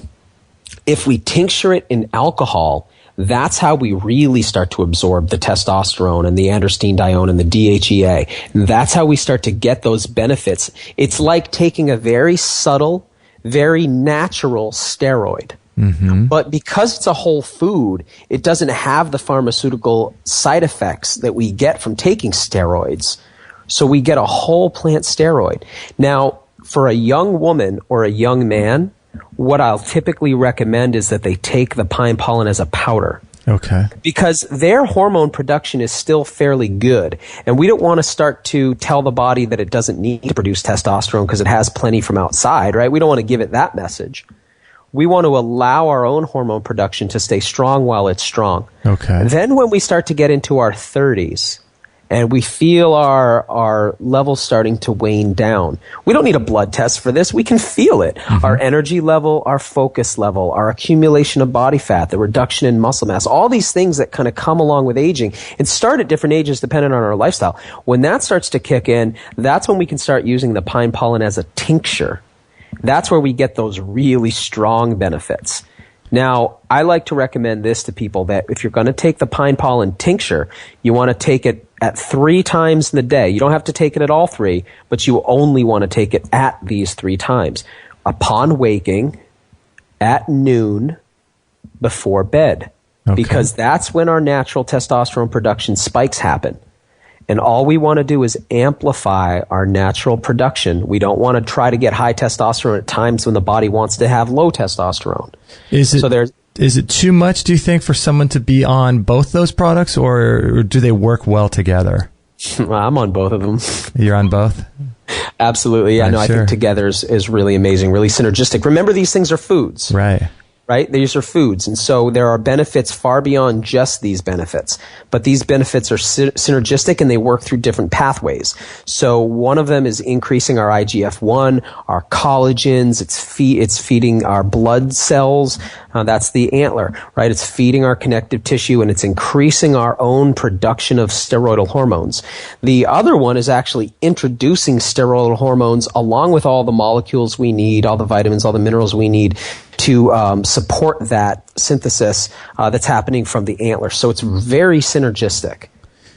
If we tincture it in alcohol, that's how we really start to absorb the testosterone and the androstenedione and the DHEA. And that's how we start to get those benefits. It's like taking a very subtle, very natural steroid. But because it's a whole food, it doesn't have the pharmaceutical side effects that we get from taking steroids. So we get a whole plant steroid. Now, for a young woman or a young man, what I'll typically recommend is that they take the pine pollen as a powder. Okay. Because their hormone production is still fairly good. And we don't want to start to tell the body that it doesn't need to produce testosterone because it has plenty from outside, right? We don't want to give it that message. We want to allow our own hormone production to stay strong while it's strong. Okay. Then when we start to get into our 30s, and we feel our levels starting to wane down, we don't need a blood test for this. We can feel it. Our energy level, our focus level, our accumulation of body fat, the reduction in muscle mass, all these things that kind of come along with aging and start at different ages depending on our lifestyle. When that starts to kick in, that's when we can start using the pine pollen as a tincture. That's where we get those really strong benefits. Now, I like to recommend this to people, that if you're going to take the pine pollen tincture, you want to take it at 3 times in the day. You don't have to take it at all 3, but you only want to take it at these 3 times. Upon waking, at noon, before bed. Okay. Because that's when our natural testosterone production spikes happen. And all we want to do is amplify our natural production. We don't want to try to get high testosterone at times when the body wants to have low testosterone. Is it too much, do you think, for someone to be on both those products, or do they work well together? Well, I'm on both of them. You're on both? Absolutely. Yeah, I think together is really amazing, really synergistic. Remember, these things are foods. Right? These are foods. And so there are benefits far beyond just these benefits. But these benefits are synergistic, and they work through different pathways. So one of them is increasing our IGF-1, our collagens. It's feeding our blood cells. That's the Antler, right? It's feeding our connective tissue, and it's increasing our own production of steroidal hormones. The other one is actually introducing steroidal hormones along with all the molecules we need, all the vitamins, all the minerals we need to support that synthesis that's happening from the Antler. So it's very synergistic.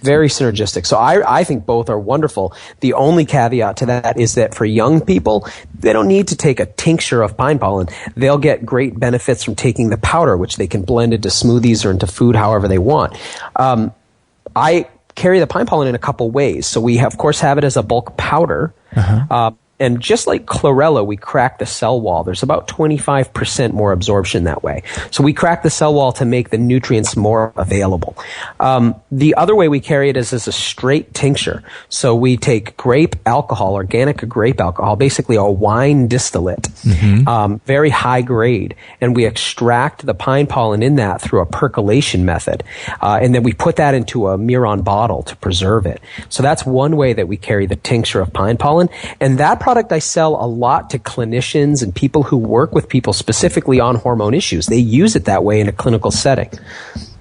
Very synergistic. So I think both are wonderful. The only caveat to that is that for young people, they don't need to take a tincture of pine pollen. They'll get great benefits from taking the powder, which they can blend into smoothies or into food however they want. I carry the pine pollen in a couple ways. So we, of course, have it as a bulk powder. And just like chlorella, we crack the cell wall. There's about 25% more absorption that way. So we crack the cell wall to make the nutrients more available. The other way we carry it is as a straight tincture. So we take grape alcohol, organic grape alcohol, basically a wine distillate, very high grade, and we extract the pine pollen in that through a percolation method. And then we put that into a Miron bottle to preserve it. So that's one way that we carry the tincture of pine pollen. And that product I sell a lot to clinicians and people who work with people specifically on hormone issues. They use it that way in a clinical setting.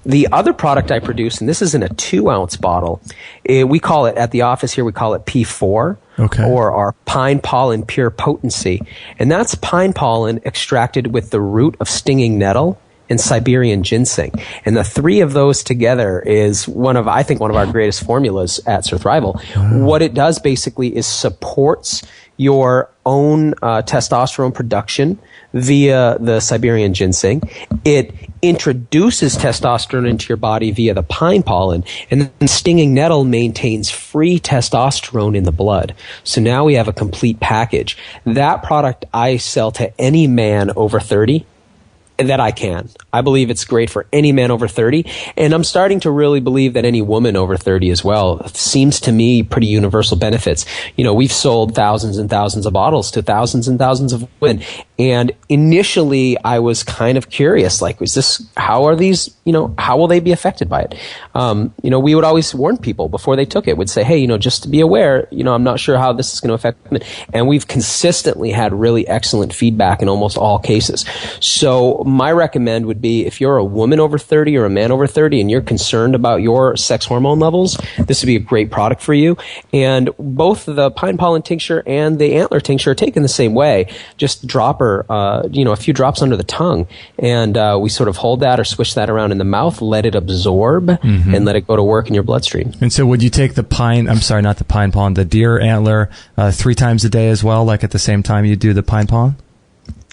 The other product I produce, and this is in a 2-ounce bottle, we call it, at the office here, we call it P4, or our pine pollen pure potency. And that's pine pollen extracted with the root of stinging nettle and Siberian ginseng. And the 3 of those together is one of our greatest formulas at Surthrival. What it does basically is supports your own testosterone production via the Siberian ginseng. It introduces testosterone into your body via the pine pollen, and then stinging nettle maintains free testosterone in the blood. So now we have a complete package. That product I sell to any man over 30 that I can. I believe it's great for any man over 30, and I'm starting to really believe that any woman over 30 as well. It seems to me pretty universal benefits. We've sold thousands and thousands of bottles to thousands and thousands of women, and initially I was kind of curious, like, how are these, how will they be affected by it? We would always warn people before they took it, would say, hey, just to be aware, I'm not sure how this is going to affect women. And we've consistently had really excellent feedback in almost all cases. So my recommend would be, if you're a woman over 30 or a man over 30 and you're concerned about your sex hormone levels, this would be a great product for you. And both the pine pollen tincture and the Antler tincture are taken the same way. Just drop a few drops under the tongue, and we sort of hold that or swish that around in the mouth, let it absorb, and let it go to work in your bloodstream. And so would you take the deer antler 3 times a day as well, like at the same time you do the pine pollen?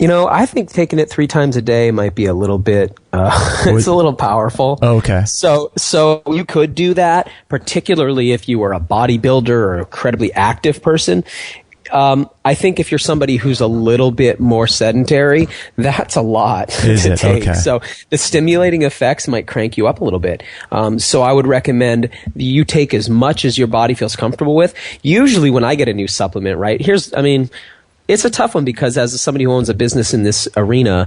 I think taking it 3 times a day might be a little bit, it's a little powerful. Oh, okay. So you could do that, particularly if you were a bodybuilder or an incredibly active person. I think if you're somebody who's a little bit more sedentary, that's a lot to take. Okay. So the stimulating effects might crank you up a little bit. So I would recommend you take as much as your body feels comfortable with. Usually when I get a new supplement, right, it's a tough one, because as somebody who owns a business in this arena,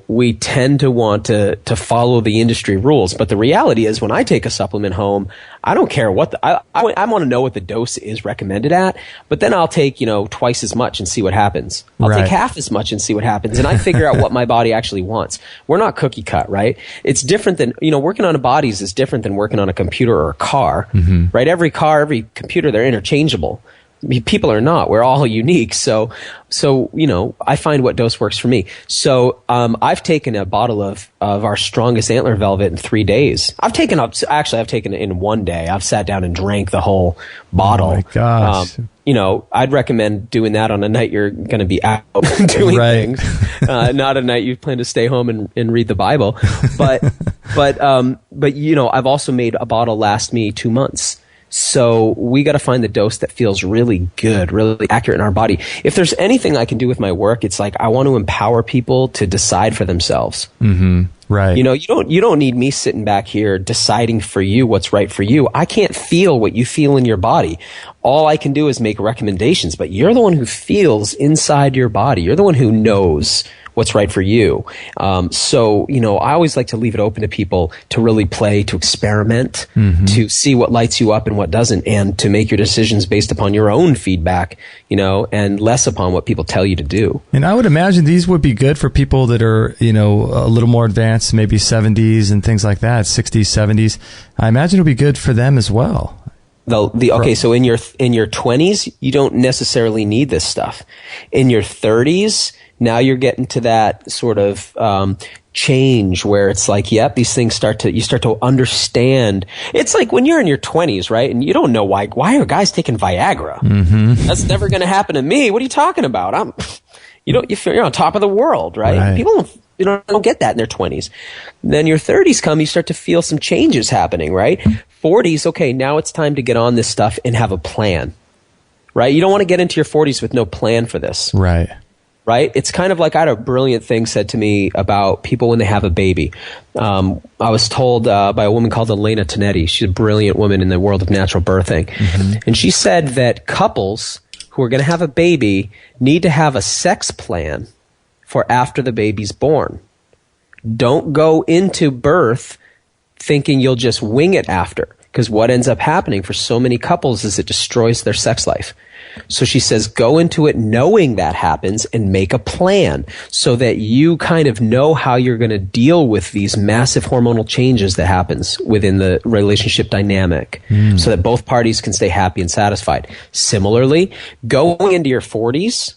we tend to want to follow the industry rules. But the reality is, when I take a supplement home, I don't care what I want to know what the dose is recommended at, but then I'll take, twice as much and see what happens. I'll take half as much and see what happens. And I figure out what my body actually wants. We're not cookie cut, right? It's different than, working on bodies is different than working on a computer or a car, right? Every car, every computer, they're interchangeable. People are not. We're all unique. So, I find what dose works for me. So, I've taken a bottle of our strongest Antler Velvet in 3 days. I've taken it in 1 day. I've sat down and drank the whole bottle. Oh my gosh. I'd recommend doing that on a night you're going to be out doing things, not a night you plan to stay home and read the Bible. But I've also made a bottle last me 2 months. So we got to find the dose that feels really good, really accurate in our body. If there's anything I can do with my work, it's like I want to empower people to decide for themselves. Mm-hmm. Right. You don't need me sitting back here deciding for you what's right for you. I can't feel what you feel in your body. All I can do is make recommendations, but you're the one who feels inside your body. You're the one who knows what's right for you. So I always like to leave it open to people to really play, to experiment, to see what lights you up and what doesn't, and to make your decisions based upon your own feedback, and less upon what people tell you to do. And I would imagine these would be good for people that are, a little more advanced, maybe 70s and things like that, 60s, 70s. I imagine it would be good for them as well. So in your 20s, you don't necessarily need this stuff. In your 30s, now you're getting to that sort of change where it's like, yep, these things you start to understand. It's like when you're in your 20s, right? And you don't know why are guys taking Viagra? Mm-hmm. That's never going to happen to me. What are you talking about? You're on top of the world, right? People don't get that in their 20s. Then your 30s come, you start to feel some changes happening, right? 40s, okay, now it's time to get on this stuff and have a plan, right? You don't want to get into your 40s with no plan for this. Right? It's kind of like I had a brilliant thing said to me about people when they have a baby. I was told by a woman called Elena Tonetti. She's a brilliant woman in the world of natural birthing. Mm-hmm. And she said that couples who are going to have a baby need to have a sex plan for after the baby's born. Don't go into birth thinking you'll just wing it after. Because what ends up happening for so many couples is it destroys their sex life. So she says, go into it knowing that happens and make a plan so that you kind of know how you're going to deal with these massive hormonal changes that happens within the relationship dynamic so that both parties can stay happy and satisfied. Similarly, going into your 40s,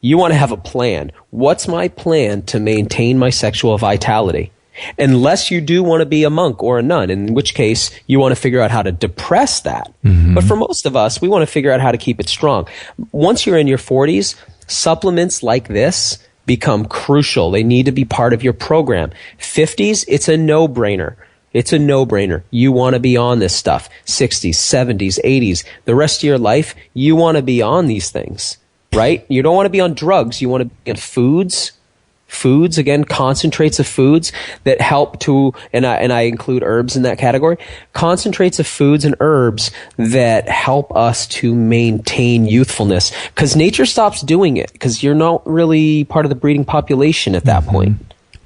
you want to have a plan. What's my plan to maintain my sexual vitality? Unless you do want to be a monk or a nun, in which case you want to figure out how to depress that. Mm-hmm. But for most of us, we want to figure out how to keep it strong. Once you're in your 40s, supplements like this become crucial. They need to be part of your program. 50s, it's a no-brainer. It's a no-brainer. You want to be on this stuff. 60s, 70s, 80s. The rest of your life, you want to be on these things, right? You don't want to be on drugs. You want to be on foods, again, concentrates of foods that help to, and I include herbs in that category, concentrates of foods and herbs that help us to maintain youthfulness. Because nature stops doing it, because you're not really part of the breeding population at that point.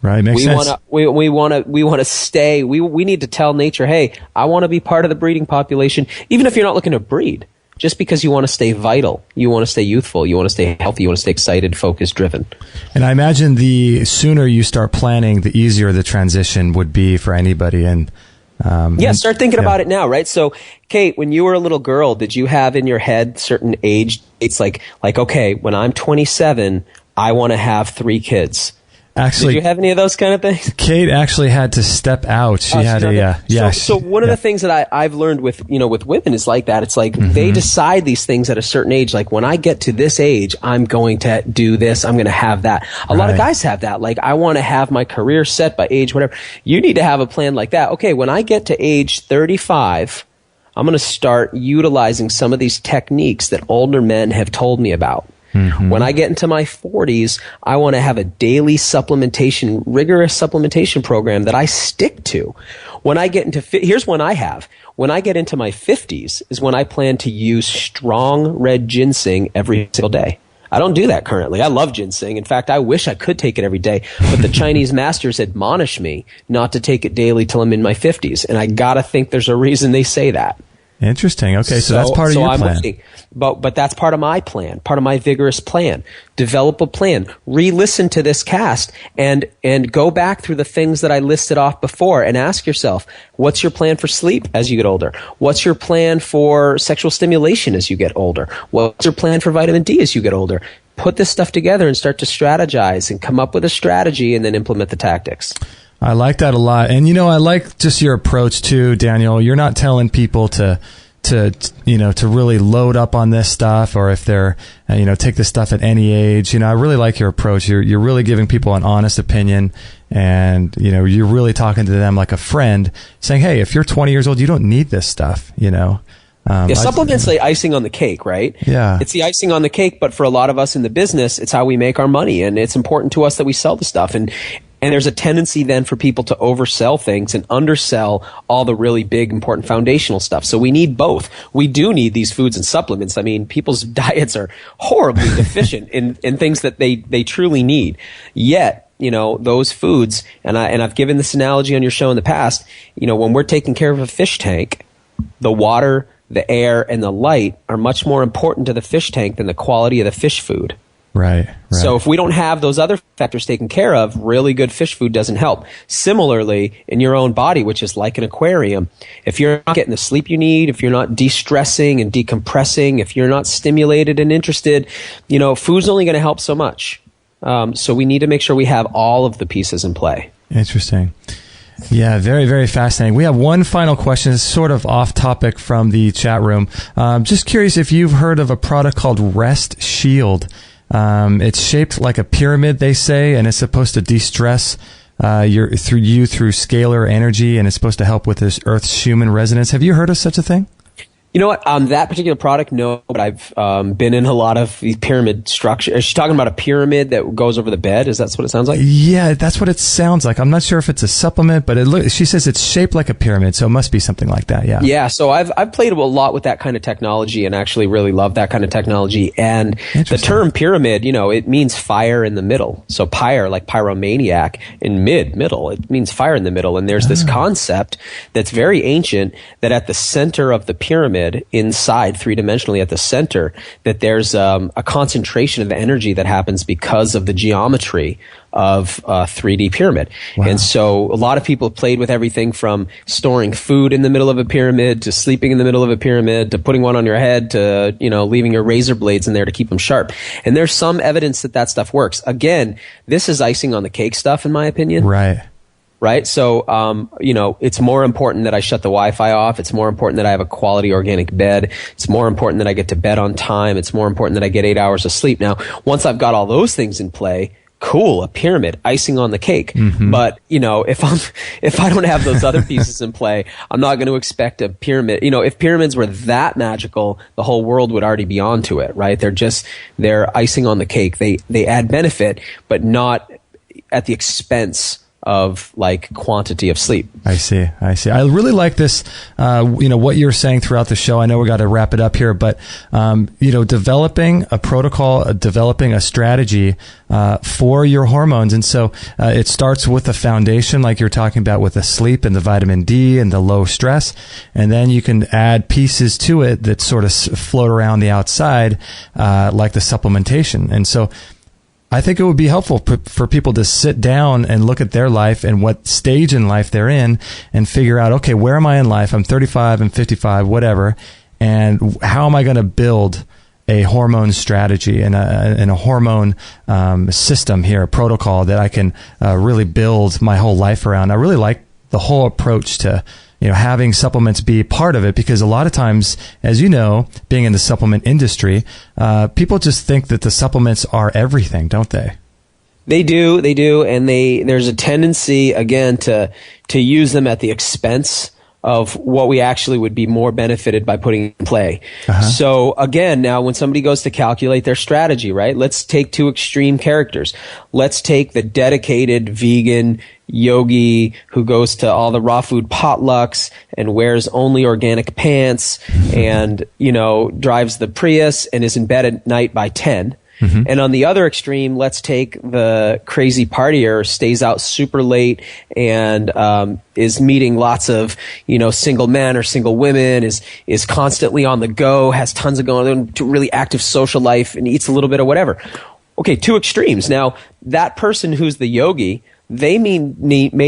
Right, makes sense. We want to stay, we need to tell nature, hey, I want to be part of the breeding population, even if you're not looking to breed. Just because you want to stay vital, you want to stay youthful, you want to stay healthy, you want to stay excited, focused, driven. And I imagine the sooner you start planning, the easier the transition would be for anybody. And start thinking about it now, right? So, Kate, when you were a little girl, did you have in your head certain age dates like okay, when I'm 27, I want to have 3 kids? Actually, did you have any of those kind of things? Kate actually had to step out. She had So one of the things that I've learned with women is like that. It's like they decide these things at a certain age. Like when I get to this age, I'm going to do this. I'm going to have that. A lot of guys have that. Like I want to have my career set by age, whatever. You need to have a plan like that. Okay, when I get to age 35, I'm going to start utilizing some of these techniques that older men have told me about. Mm-hmm. When I get into my 40s, I want to have a daily rigorous supplementation program that I stick to. When I get into, here's one I have. When I get into my 50s is when I plan to use strong red ginseng every single day. I don't do that currently. I love ginseng. In fact, I wish I could take it every day. But the Chinese masters admonish me not to take it daily till I'm in my 50s. And I gotta think there's a reason they say that. Interesting. Okay, so that's part of your plan. But that's part of my plan, part of my vigorous plan. Develop a plan. Re-listen to this cast and go back through the things that I listed off before and ask yourself, what's your plan for sleep as you get older? What's your plan for sexual stimulation as you get older? What's your plan for vitamin D as you get older? Put this stuff together and start to strategize and come up with a strategy and then implement the tactics. I like that a lot. And, I like just your approach too, Daniel. You're not telling people to really load up on this stuff, or if they're, take this stuff at any age. I really like your approach. You're really giving people an honest opinion, and, you're really talking to them like a friend, saying, hey, if you're 20 years old, you don't need this stuff, supplements the icing on the cake, right? Yeah. It's the icing on the cake, but for a lot of us in the business, it's how we make our money, and it's important to us that we sell the stuff. And there's a tendency then for people to oversell things and undersell all the really big, important foundational stuff. So we need both. We do need these foods and supplements. I mean, people's diets are horribly deficient in things that they truly need. Yet, those foods, and I've given this analogy on your show in the past, when we're taking care of a fish tank, the water, the air, and the light are much more important to the fish tank than the quality of the fish food. Right. So if we don't have those other factors taken care of, really good fish food doesn't help. Similarly, in your own body, which is like an aquarium, if you're not getting the sleep you need, if you're not de-stressing and decompressing, if you're not stimulated and interested, food's only going to help so much. So we need to make sure we have all of the pieces in play. Interesting. Yeah, very, very fascinating. We have one final question. It's sort of off topic from the chat room. Just curious if you've heard of a product called Rest Shield. It's shaped like a pyramid, they say, and it's supposed to de-stress through scalar energy, and it's supposed to help with this Earth's Schumann resonance. Have you heard of such a thing? You know what? That particular product, no, but I've been in a lot of these pyramid structures. Is she talking about a pyramid that goes over the bed? Is that what it sounds like? Yeah, that's what it sounds like. I'm not sure if it's a supplement, but she says it's shaped like a pyramid, so it must be something like that. Yeah. Yeah. So I've played a lot with that kind of technology and actually really love that kind of technology. And the term pyramid, it means fire in the middle. So pyre, like pyromaniac, in middle. It means fire in the middle. And there's this concept that's very ancient that at the center of the pyramid, inside three-dimensionally at the center, that there's a concentration of energy that happens because of the geometry of a 3D pyramid. Wow. And so a lot of people have played with everything from storing food in the middle of a pyramid to sleeping in the middle of a pyramid to putting one on your head to, leaving your razor blades in there to keep them sharp. And there's some evidence that stuff works. Again, this is icing on the cake stuff, in my opinion. Right. So, it's more important that I shut the Wi-Fi off. It's more important that I have a quality organic bed. It's more important that I get to bed on time. It's more important that I get 8 hours of sleep. Now, once I've got all those things in play, cool, a pyramid, icing on the cake. Mm-hmm. But, if I don't have those other pieces in play, I'm not going to expect a pyramid. If pyramids were that magical, the whole world would already be onto it, right? They're icing on the cake. They add benefit, but not at the expense of quantity of sleep. I see. I really like this, what you're saying throughout the show. I know we got to wrap it up here, but, developing a protocol, developing a strategy, for your hormones. And so, it starts with the foundation, like you're talking about with the sleep and the vitamin D and the low stress. And then you can add pieces to it that sort of float around the outside, like the supplementation. And so, I think it would be helpful for people to sit down and look at their life and what stage in life they're in and figure out, okay, where am I in life? I'm 35, I'm 55, whatever. And how am I going to build a hormone strategy and a hormone system here, a protocol that I can really build my whole life around? I really like the whole approach to having supplements be part of it, because a lot of times, as you know, being in the supplement industry, people just think that the supplements are everything, don't they? They do, and there's a tendency again to use them at the expense of what we actually would be more benefited by putting in play. Uh-huh. So again, now when somebody goes to calculate their strategy, right? Let's take two extreme characters. Let's take the dedicated vegan yogi who goes to all the raw food potlucks and wears only organic pants and, drives the Prius and is in bed at night by 10. And on the other extreme, let's take the crazy partier, stays out super late and is meeting lots of, single men or single women, is constantly on the go, has tons of going on, to really active social life, and eats a little bit of whatever. Okay, two extremes. Now, that person who's the yogi, they may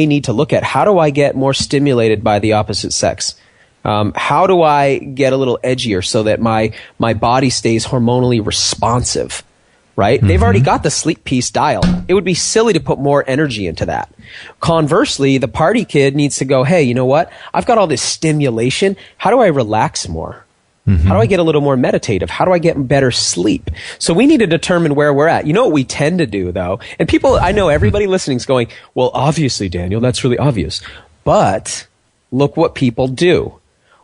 need to look at, how do I get more stimulated by the opposite sex? How do I get a little edgier so that my body stays hormonally responsive, right? They've already got the sleep piece dialed. It would be silly to put more energy into that. Conversely, the party kid needs to go, hey, you know what? I've got all this stimulation. How do I relax more? How do I get a little more meditative? How do I get better sleep? So we need to determine where we're at. You know what we tend to do, though? And people, I know everybody listening is going, well, obviously, Daniel, that's really obvious. But look what people do.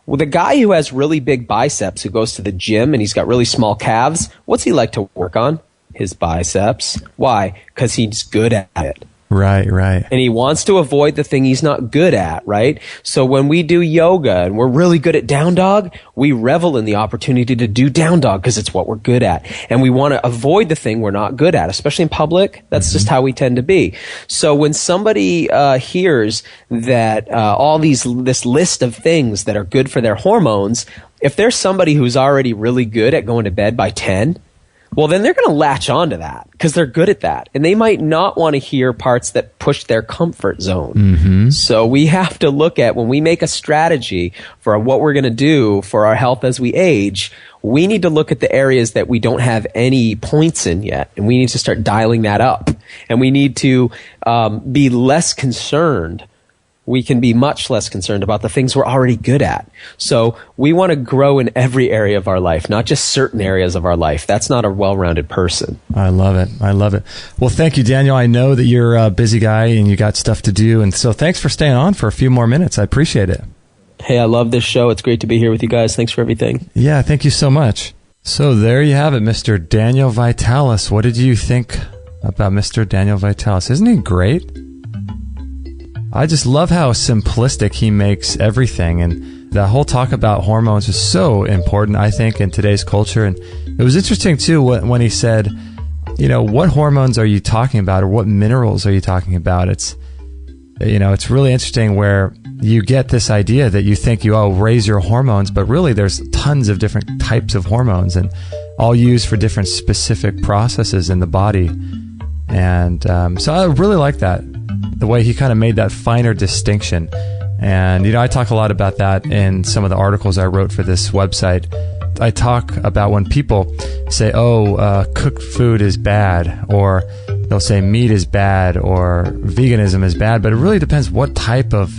Well, the guy who has really big biceps, who goes to the gym and he's got really small calves, what's he like to work on? His biceps. Why? Because he's good at it. Right. And he wants to avoid the thing he's not good at, right? So when we do yoga and we're really good at down dog, we revel in the opportunity to do down dog because it's what we're good at. And we want to avoid the thing we're not good at, especially in public. That's just how we tend to be. So when somebody hears that this list of things that are good for their hormones, if there's somebody who's already really good at going to bed by 10, well, then they're going to latch onto that because they're good at that. And they might not want to hear parts that push their comfort zone. So we have to look at, when we make a strategy for what we're going to do for our health as we age, we need to look at the areas that we don't have any points in yet. And we need to start dialing that up. And we need to be less concerned. We can be much less concerned about the things we're already good at. So we want to grow in every area of our life, not just certain areas of our life. That's not a well-rounded person. I love it. Well, thank you, Daniel. I know that you're a busy guy and you got stuff to do. And so thanks for staying on for a few more minutes. I appreciate it. Hey, I love this show. It's great to be here with you guys. Thanks for everything. Yeah, thank you so much. So there you have it, Mr. Daniel Vitalis. What did you think about Mr. Daniel Vitalis? Isn't he great? I just love how simplistic he makes everything, and the whole talk about hormones is so important, I think, in today's culture. And it was interesting, too, when he said, what hormones are you talking about, or what minerals are you talking about? It's really interesting where you get this idea that you think you raise your hormones, but really there's tons of different types of hormones, and all used for different specific processes in the body. And so I really like that, the way he kind of made that finer distinction. And, I talk a lot about that in some of the articles I wrote for this website. I talk about when people say, cooked food is bad, or they'll say meat is bad, or veganism is bad, but it really depends what type of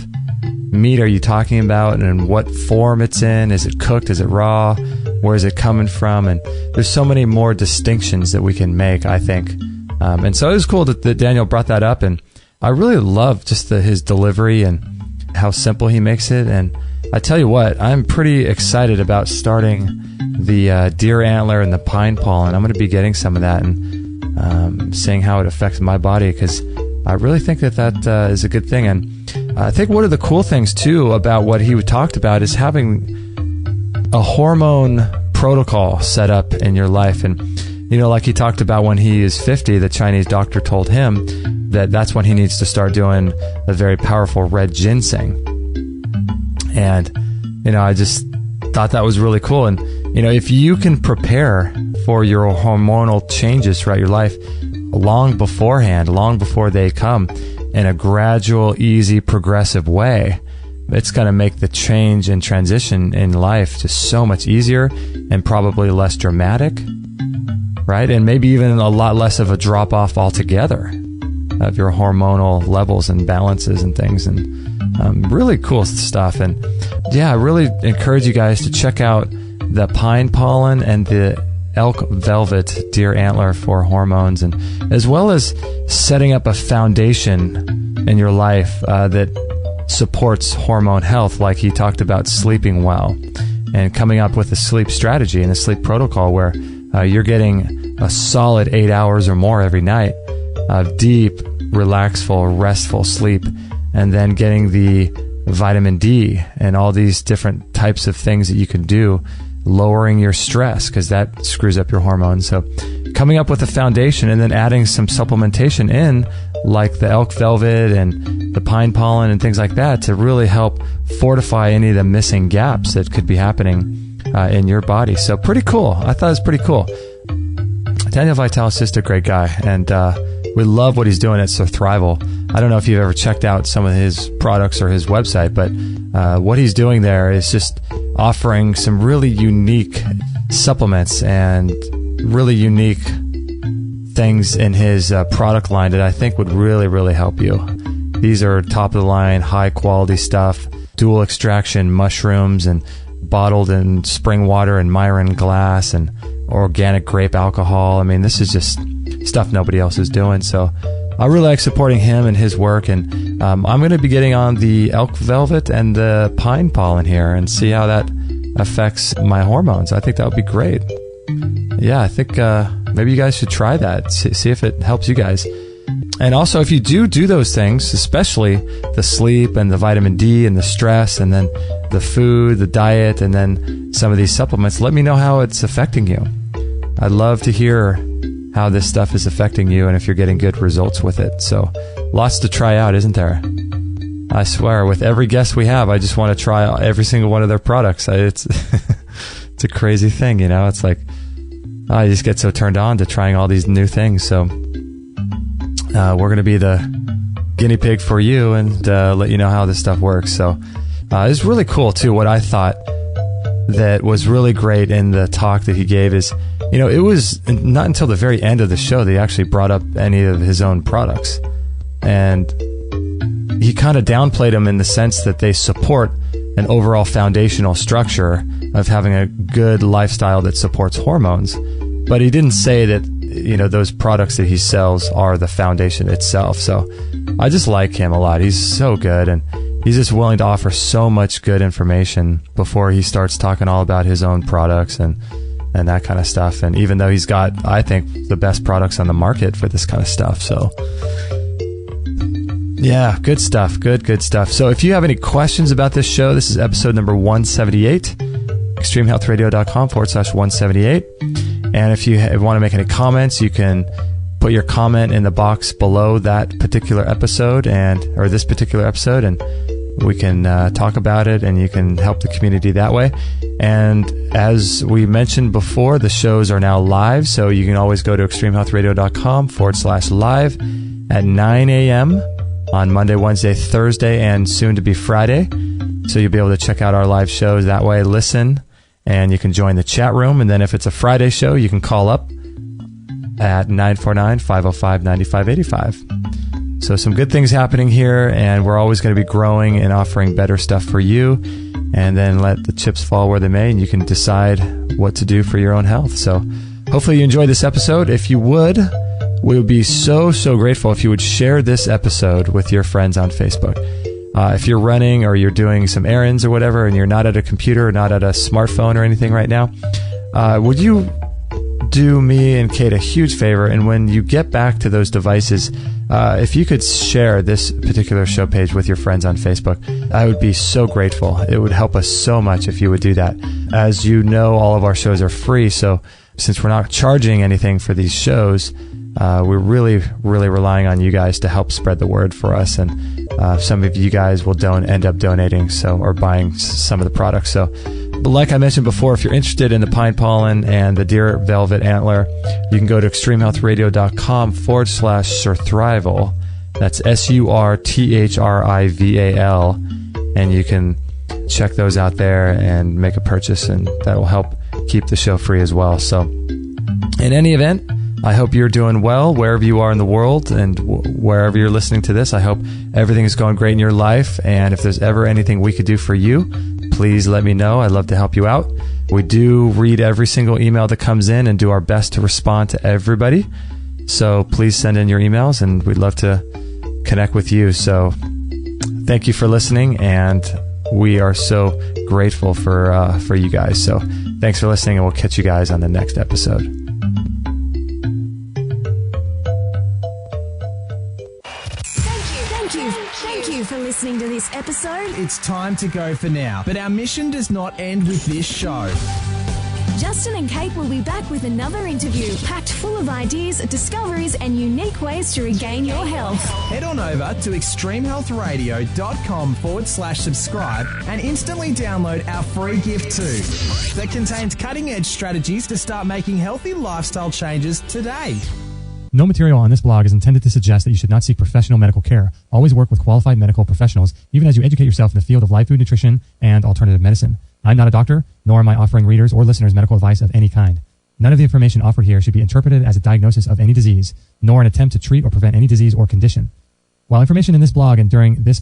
meat are you talking about and what form it's in. Is it cooked? Is it raw? Where is it coming from? And there's so many more distinctions that we can make, I think. And so it was cool that Daniel brought that up, and I really love just his delivery and how simple he makes it. And I tell you what, I'm pretty excited about starting the deer antler and the pine pollen. I'm going to be getting some of that and seeing how it affects my body, because I really think that is a good thing. And I think one of the cool things, too, about what he talked about is having a hormone protocol set up in your life. And like he talked about when he is 50, the Chinese doctor told him that that's when he needs to start doing a very powerful red ginseng. And, I just thought that was really cool. And, if you can prepare for your hormonal changes throughout your life long beforehand, long before they come, in a gradual, easy, progressive way, it's going to make the change and transition in life just so much easier and probably less dramatic. Right? And maybe even a lot less of a drop-off altogether of your hormonal levels and balances and things. And really cool stuff. And yeah, I really encourage you guys to check out the pine pollen and the elk velvet deer antler for hormones, and as well as setting up a foundation in your life that supports hormone health, like he talked about sleeping well and coming up with a sleep strategy and a sleep protocol where you're getting a solid 8 hours or more every night of deep, relaxful, restful sleep, and then getting the vitamin D and all these different types of things that you can do, lowering your stress, because that screws up your hormones. So coming up with a foundation and then adding some supplementation in, like the elk velvet and the pine pollen and things like that, to really help fortify any of the missing gaps that could be happening in your body. So pretty cool. I thought it was pretty cool. Daniel Vitalis is just a great guy, and we love what he's doing at Surthrival. I don't know if you've ever checked out some of his products or his website, but what he's doing there is just offering some really unique supplements and really unique things in his product line that I think would really, really help you. These are top of the line, high quality stuff, dual extraction mushrooms and bottled in spring water and Myron glass and organic grape alcohol. I mean, this is just stuff nobody else is doing. So I really like supporting him and his work. And I'm going to be getting on the elk velvet and the pine pollen here and see how that affects my hormones. I think that would be great. Yeah, I think maybe you guys should try that. See if it helps you guys. And also, if you do those things, especially the sleep and the vitamin D and the stress and then the food, the diet, and then some of these supplements, let me know how it's affecting you. I'd love to hear how this stuff is affecting you and if you're getting good results with it. So lots to try out, isn't there? I swear, with every guest we have, I just want to try every single one of their products. It's it's a crazy thing, you know? It's like, I just get so turned on to trying all these new things. So we're going to be the guinea pig for you and let you know how this stuff works. So it's really cool, too. What I thought that was really great in the talk that he gave is, you know, it was not until the very end of the show that he actually brought up any of his own products. And he kind of downplayed them in the sense that they support an overall foundational structure of having a good lifestyle that supports hormones. But he didn't say that, you know, those products that he sells are the foundation itself. So I just like him a lot. He's so good, and he's just willing to offer so much good information before he starts talking all about his own products and that kind of stuff. And even though he's got, I think, the best products on the market for this kind of stuff. So yeah, good stuff. Good stuff. So if you have any questions about this show, this is episode number 178, extremehealthradio.com/178. And if you want to make any comments, you can put your comment in the box below that particular episode or this particular episode, and we can talk about it, and you can help the community that way. And as we mentioned before, the shows are now live, so you can always go to extremehealthradio.com/live at 9 a.m. on Monday, Wednesday, Thursday, and soon to be Friday. So you'll be able to check out our live shows that way, listen, and you can join the chat room. And then if it's a Friday show, you can call up at 949-505-9585. So some good things happening here, and we're always going to be growing and offering better stuff for you. And then let the chips fall where they may, and you can decide what to do for your own health. So hopefully you enjoyed this episode. If you would, we would be so grateful if you would share this episode with your friends on Facebook. If you're running or you're doing some errands or whatever, and you're not at a computer or not at a smartphone or anything right now, would you do me and Kate a huge favor? And when you get back to those devices, if you could share this particular show page with your friends on Facebook, I would be so grateful. It would help us so much if you would do that. As you know, all of our shows are free, so since we're not charging anything for these shows, we're really relying on you guys to help spread the word for us. And some of you guys will end up donating or buying some of the products. So, but like I mentioned before, if you're interested in the pine pollen and the deer velvet antler, you can go to extremehealthradio.com/surthrival. That's SURTHRIVAL. And you can check those out there and make a purchase, and that will help keep the show free as well. So in any event, I hope you're doing well wherever you are in the world, and wherever you're listening to this. I hope everything is going great in your life. And if there's ever anything we could do for you, please let me know. I'd love to help you out. We do read every single email that comes in and do our best to respond to everybody. So please send in your emails, and we'd love to connect with you. So thank you for listening, and we are so grateful for you guys. So thanks for listening, and we'll catch you guys on the next episode. Thank you for listening to this episode. It's time to go for now, but our mission does not end with this show. Justin and Kate will be back with another interview packed full of ideas, discoveries, and unique ways to regain your health. Head on over to extremehealthradio.com/subscribe and instantly download our free gift too that contains cutting-edge strategies to start making healthy lifestyle changes today. No material on this blog is intended to suggest that you should not seek professional medical care. Always work with qualified medical professionals, even as you educate yourself in the field of live food nutrition and alternative medicine. I'm not a doctor, nor am I offering readers or listeners medical advice of any kind. None of the information offered here should be interpreted as a diagnosis of any disease, nor an attempt to treat or prevent any disease or condition. While information in this blog and during this